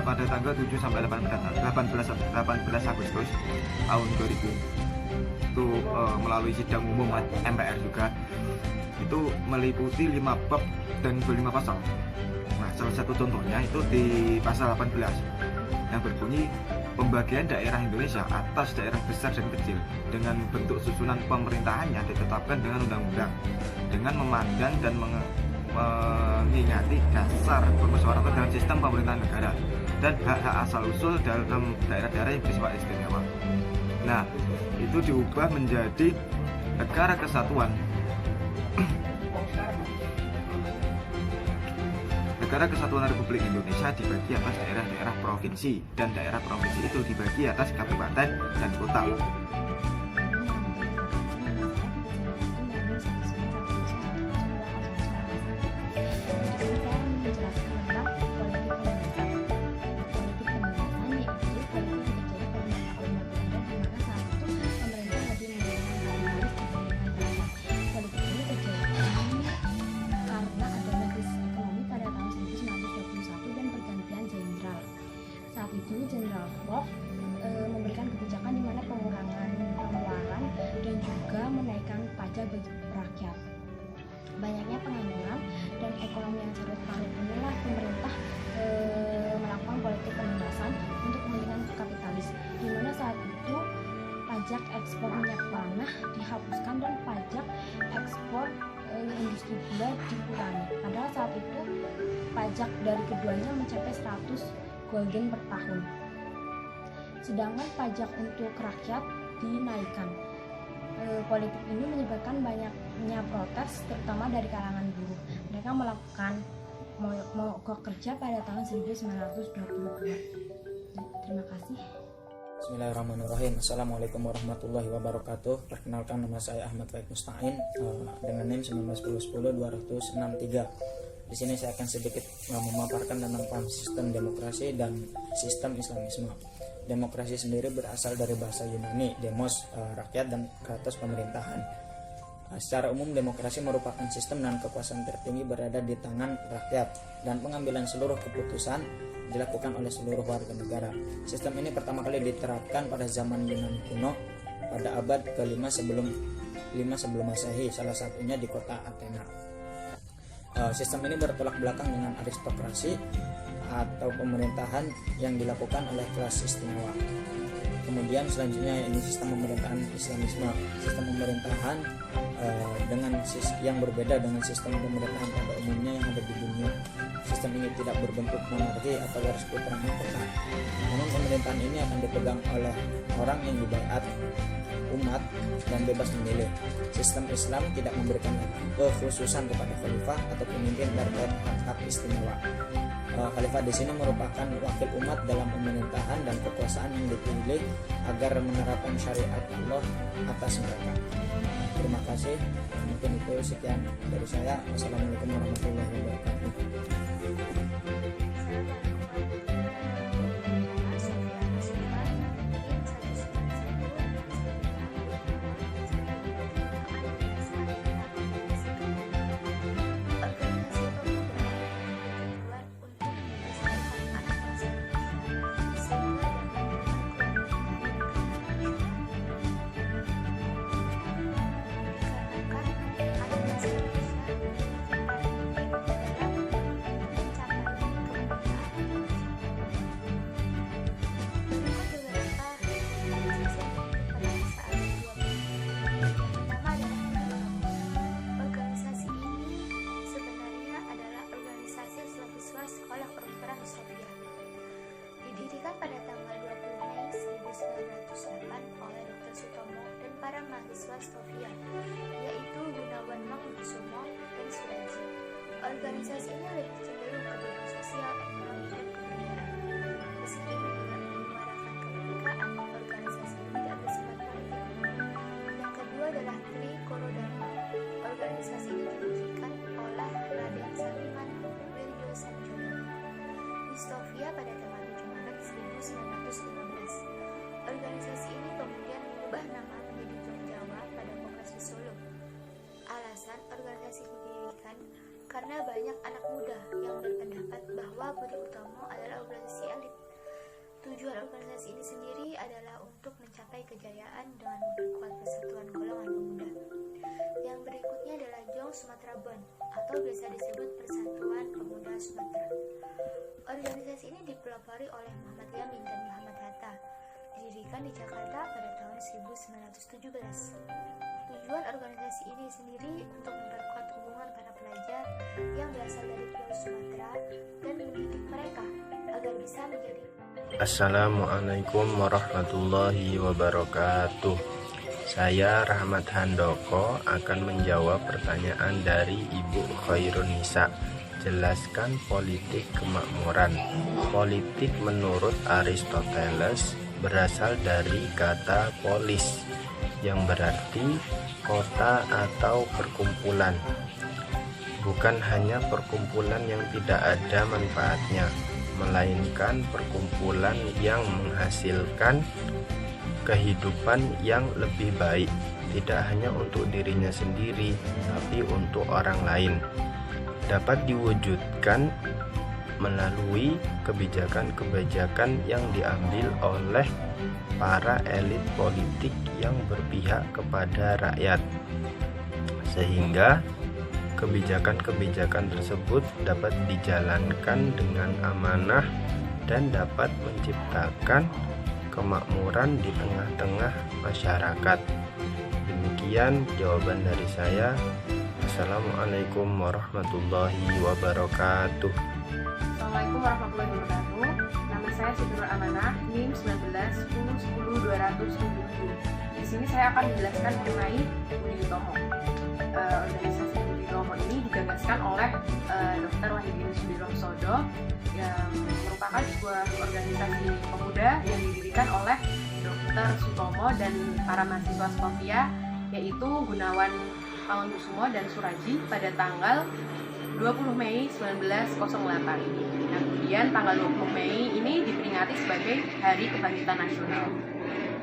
pada tanggal 7 sampai 18 Agustus tahun 2000. Itu melalui sidang umum MPR juga. Itu meliputi 5 bab dan 25 pasal. Nah, salah satu contohnya itu di pasal 18 yang berbunyi pembagian daerah Indonesia atas daerah besar dan kecil dengan bentuk susunan pemerintahannya ditetapkan dengan undang-undang dengan memandang dan mengingati dasar permusyawaratan dalam sistem pemerintahan negara dan hak-hak asal-usul dalam daerah-daerah yang bersifat istimewa. Nah, itu diubah menjadi Negara Kesatuan Negara Kesatuan Republik Indonesia dibagi atas daerah-daerah provinsi, dan daerah provinsi itu dibagi atas kabupaten dan kota. Jenderal Rock memberikan kebijakan di mana pengurangan pengeluaran dan juga menaikkan pajak bagi rakyat. Banyaknya pengangguran dan ekonomi yang carut marut inilah pemerintah melakukan politik penindasan untuk kepentingan kapitalis, di mana saat itu pajak ekspor minyak tanah dihapuskan dan pajak ekspor industri gula dikurangi. Padahal saat itu pajak dari keduanya mencapai 100 golden per tahun. Sedangkan pajak untuk rakyat dinaikkan. Politik ini menyebabkan banyaknya protes, terutama dari kalangan buruh. Mereka melakukan mogok kerja pada tahun 1922. Terima kasih. Bismillahirrahmanirrahim. Assalamualaikum warahmatullahi wabarakatuh. Perkenalkan, nama saya Ahmad Faik Mustain dengan NIM 19/10/263. Di sini saya akan sedikit memaparkan tentang paham sistem demokrasi dan sistem Islamisme. Demokrasi sendiri berasal dari bahasa Yunani, demos, rakyat, dan kratos, pemerintahan. Secara umum, demokrasi merupakan sistem dan kekuasaan tertinggi berada di tangan rakyat, dan pengambilan seluruh keputusan dilakukan oleh seluruh warga negara. Sistem ini pertama kali diterapkan pada zaman Yunani kuno pada abad ke-5 sebelum Masehi, salah satunya di kota Athena. Sistem ini bertolak belakang dengan aristokrasi atau pemerintahan yang dilakukan oleh kelas istimewa. Kemudian selanjutnya ini sistem pemerintahan Islamisme. Sistem pemerintahan yang berbeda dengan sistem pemerintahan pada umumnya yang ada di dunia. Sistem ini tidak berbentuk monarki atau waris putra mahkota. Namun pemerintahan ini akan dipegang oleh orang yang dibaiat umat dan bebas memilih. Sistem Islam tidak memberikan kekhususan kepada khalifah atau pemimpin terkait hak istimewa. Khalifah di sini merupakan wakil umat dalam pemerintahan dan kekuasaan yang dipilih agar menerapkan syariat Allah atas mereka. Terima kasih. Mungkin itu sekian dari saya. Wassalamualaikum warahmatullahi wabarakatuh. Stovia, yaitu Gunawan Mangunkusumo dan Suraji. Organisasi ini lebih cenderung ke bidang sosial, ekonomi, dan kebudayaan. Meski menyuarakan kemerdekaan, organisasi ini tidak bersifat politik. Yang kedua adalah Tri Korodharma. Organisasi ini didirikan oleh Raden Saliman Wirjo Sanjoyo di Stovia pada tanggal 7 Maret 1915. Organisasi ini kemudian mengubah nama menjadi Jog Jawa pada Kongres di Solo. Alasan organisasi didirikan karena banyak anak muda yang berpendapat bahwa Budi Utomo adalah organisasi elit. Tujuan organisasi ini sendiri adalah untuk mencapai kejayaan dengan memperkuat persatuan golongan pemuda. Yang berikutnya adalah Jong Sumatera Bond atau biasa disebut Persatuan Pemuda Sumatera. Organisasi ini dipelopori oleh Muhammad Yamin dan Muhammad Hatta. Didirikan di Jakarta pada tahun 1917. Tujuan organisasi ini sendiri untuk memperkuat hubungan para pelajar yang berasal dari Pulau Sumatera dan mendidik mereka agar bisa menjadi. Assalamualaikum warahmatullahi wabarakatuh. Saya Rahmat Handoko akan menjawab pertanyaan dari Ibu Khairunisa. Jelaskan politik kemakmuran. Politik menurut Aristoteles berasal dari kata polis yang berarti kota atau perkumpulan. Bukan hanya perkumpulan yang tidak ada manfaatnya, melainkan perkumpulan yang menghasilkan kehidupan yang lebih baik, tidak hanya untuk dirinya sendiri, tapi untuk orang lain. Dapat diwujudkan melalui kebijakan-kebijakan yang diambil oleh para elit politik yang berpihak kepada rakyat, sehingga kebijakan-kebijakan tersebut dapat dijalankan dengan amanah dan dapat menciptakan kemakmuran di tengah-tengah masyarakat. Demikian jawaban dari saya. Assalamualaikum warahmatullahi wabarakatuh. Assalamualaikum warahmatullahi wabarakatuh. Nama saya Siti Nur Amanah, NIM 19101027. Di sini saya akan menjelaskan mengenai Budi Utomo. Organisasi Budi Utomo ini digagaskan oleh Dr. Wahidin Sudirosodo yang merupakan sebuah organisasi pemuda yang didirikan oleh Dr. Sutomo dan para mahasiswa Stovia, yaitu Gunawan Mangunkusumo dan Suraji pada tanggal 20 Mei 1908. Nah, kemudian tanggal 20 Mei ini diperingati sebagai Hari Kebangkitan Nasional.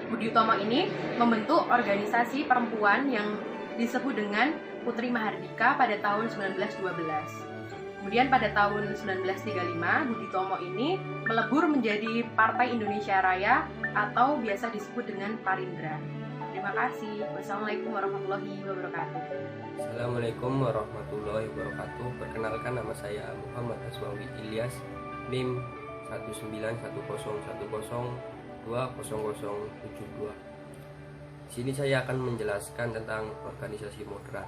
Budi Utomo ini membentuk organisasi perempuan yang disebut dengan Putri Mahardika pada tahun 1912. Kemudian pada tahun 1935, Budi Utomo ini melebur menjadi Partai Indonesia Raya atau biasa disebut dengan Parindra. Terima kasih. Wassalamualaikum warahmatullahi wabarakatuh. Assalamualaikum warahmatullahi wabarakatuh. Perkenalkan, nama saya Muhammad Aswawi Ilyas, NIM 19101102072. Sini saya akan menjelaskan tentang organisasi moderat.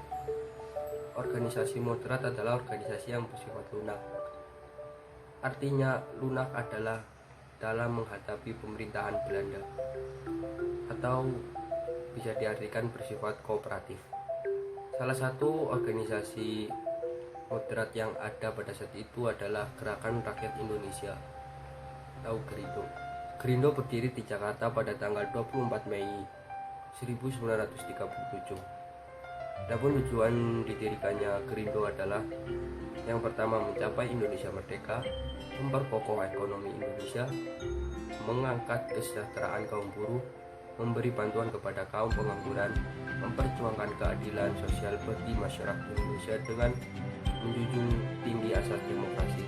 Organisasi moderat adalah organisasi yang bersifat lunak. Artinya lunak adalah dalam menghadapi pemerintahan Belanda, atau bisa diartikan bersifat kooperatif. Salah satu organisasi moderat yang ada pada saat itu adalah Gerakan Rakyat Indonesia atau Gerindo. Gerindo berdiri di Jakarta pada tanggal 24 Mei 1937. Namun tujuan didirikannya Gerindo adalah yang pertama mencapai Indonesia merdeka, memperkokoh ekonomi Indonesia, mengangkat kesejahteraan kaum buruh, memberi bantuan kepada kaum pengangguran, memperjuangkan keadilan sosial bagi masyarakat Indonesia dengan menjunjung tinggi asas demokrasi.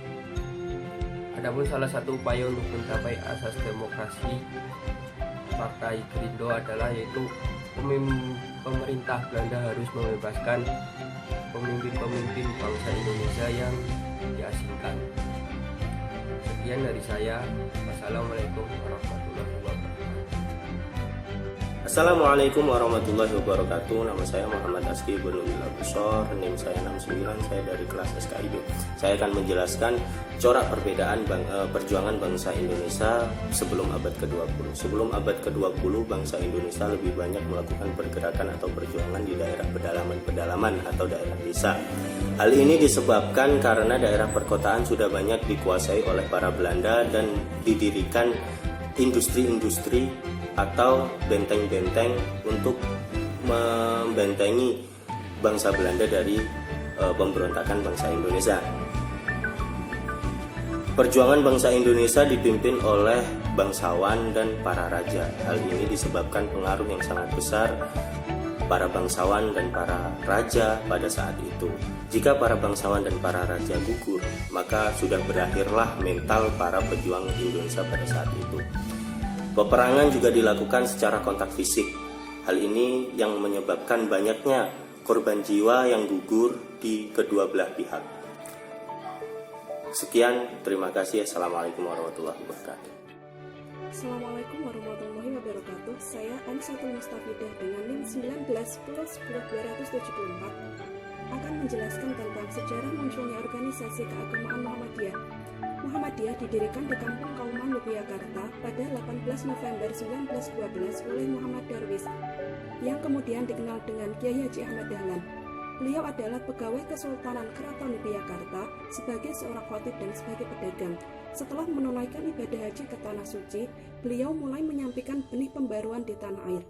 Adapun salah satu upaya untuk mencapai asas demokrasi Partai Gerindo adalah yaitu pemerintah Belanda harus membebaskan pemimpin-pemimpin bangsa Indonesia yang diasingkan. Sekian dari saya. Wassalamualaikum warahmatullahi wabarakatuh. Assalamualaikum warahmatullahi wabarakatuh. Nama saya Muhammad Aski Ibnul Abusor, NIM saya 69, saya dari kelas SKIB. Saya akan menjelaskan corak perbedaan perjuangan bangsa Indonesia sebelum abad ke-20. Sebelum abad ke-20, bangsa Indonesia lebih banyak melakukan pergerakan atau perjuangan di daerah pedalaman atau daerah desa. Hal ini disebabkan karena daerah perkotaan sudah banyak dikuasai oleh para Belanda dan didirikan industri-industri atau benteng-benteng untuk membentengi bangsa Belanda dari pemberontakan bangsa Indonesia. Perjuangan bangsa Indonesia dipimpin oleh bangsawan dan para raja. Hal ini disebabkan pengaruh yang sangat besar para bangsawan dan para raja pada saat itu. Jika para bangsawan dan para raja gugur, maka sudah berakhirlah mental para pejuang Indonesia pada saat itu. Peperangan juga dilakukan secara kontak fisik. Hal ini yang menyebabkan banyaknya korban jiwa yang gugur di kedua belah pihak. Sekian, terima kasih. Assalamualaikum warahmatullahi wabarakatuh. Assalamualaikum warahmatullahi wabarakatuh. Saya Ansatul Mustafidah dengan NIM 1910100274 akan menjelaskan tentang sejarah munculnya organisasi keagamaan Muhammadiyah. Muhammadiyah didirikan di Kampung Kauman, Yogyakarta pada 18 November 1912 oleh Muhammad Darwis, yang kemudian dikenal dengan Kiai Haji Ahmad Dahlan. Beliau adalah pegawai Kesultanan Keraton Yogyakarta sebagai seorang khatib dan sebagai pedagang. Setelah menunaikan ibadah haji ke Tanah Suci, beliau mulai menyampaikan benih pembaruan di tanah air.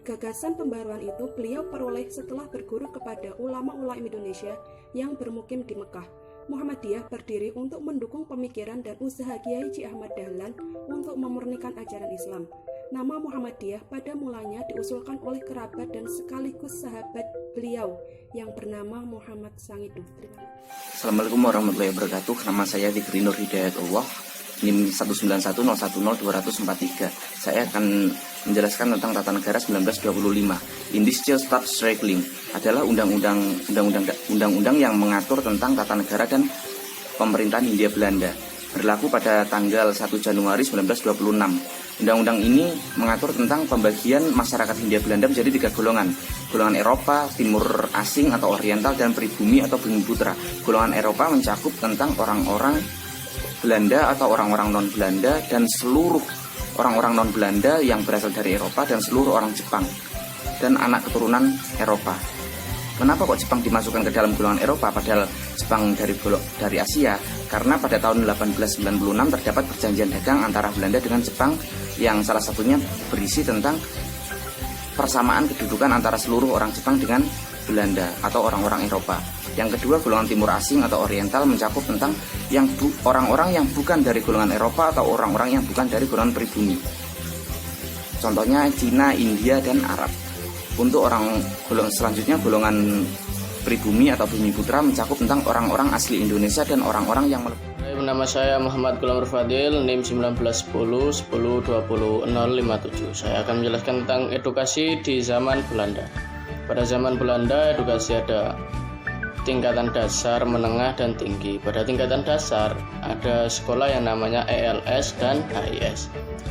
Gagasan pembaruan itu beliau peroleh setelah berguru kepada ulama-ulama Indonesia yang bermukim di Mekah. Muhammadiyah berdiri untuk mendukung pemikiran dan usaha Kiai Haji Ahmad Dahlan untuk memurnikan ajaran Islam. Nama Muhammadiyah pada mulanya diusulkan oleh kerabat dan sekaligus sahabat beliau yang bernama Muhammad Sangidu. Terima kasih. Assalamualaikum warahmatullahi wabarakatuh. Nama saya Fikri Nur Hidayatullah, NIM 191011043. Saya akan menjelaskan tentang Tata Negara 1925. Industrial Staff Strangling adalah undang-undang yang mengatur tentang tata negara dan pemerintahan Hindia Belanda. Berlaku pada tanggal 1 Januari 1926. Undang-undang ini mengatur tentang pembagian masyarakat Hindia Belanda menjadi 3 golongan. Golongan Eropa, Timur Asing atau Oriental, dan Pribumi atau Bumi Putra. Golongan Eropa mencakup tentang orang-orang Belanda atau orang-orang non-Belanda dan seluruh orang-orang non-Belanda yang berasal dari Eropa dan seluruh orang Jepang dan anak keturunan Eropa. Kenapa kok Jepang dimasukkan ke dalam golongan Eropa padahal Jepang dari Asia? Karena pada tahun 1896 terdapat perjanjian dagang antara Belanda dengan Jepang yang salah satunya berisi tentang persamaan kedudukan antara seluruh orang Jepang dengan Belanda atau orang-orang Eropa. Yang kedua, golongan Timur Asing atau Oriental mencakup tentang orang-orang yang bukan dari golongan Eropa atau orang-orang yang bukan dari golongan pribumi. Contohnya Cina, India, dan Arab. Untuk selanjutnya golongan pribumi atau bumi putra mencakup tentang orang-orang asli Indonesia dan orang-orang yang Nama saya Muhammad Gulam Fadil, NIM 1910102057. Saya akan menjelaskan tentang edukasi di zaman Belanda. Pada zaman Belanda, edukasi ada tingkatan dasar, menengah, dan tinggi. Pada tingkatan dasar ada sekolah yang namanya ELS dan HIS.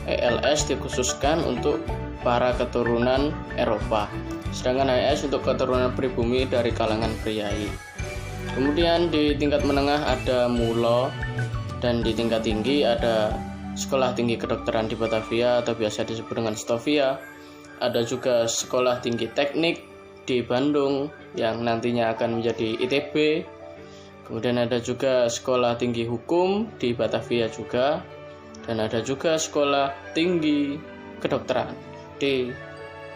ELS dikhususkan untuk para keturunan Eropa, sedangkan HIS untuk keturunan pribumi dari kalangan priai. Kemudian di tingkat menengah ada MULO, dan di tingkat tinggi ada Sekolah Tinggi Kedokteran di Batavia atau biasa disebut dengan Stovia. Ada juga Sekolah Tinggi Teknik di Bandung yang nantinya akan menjadi ITB. Kemudian ada juga Sekolah Tinggi Hukum di Batavia juga, dan ada juga Sekolah Tinggi Kedokteran di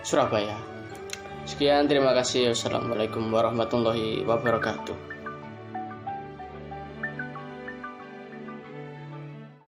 Surabaya. Sekian, terima kasih. Wassalamualaikum warahmatullahi wabarakatuh.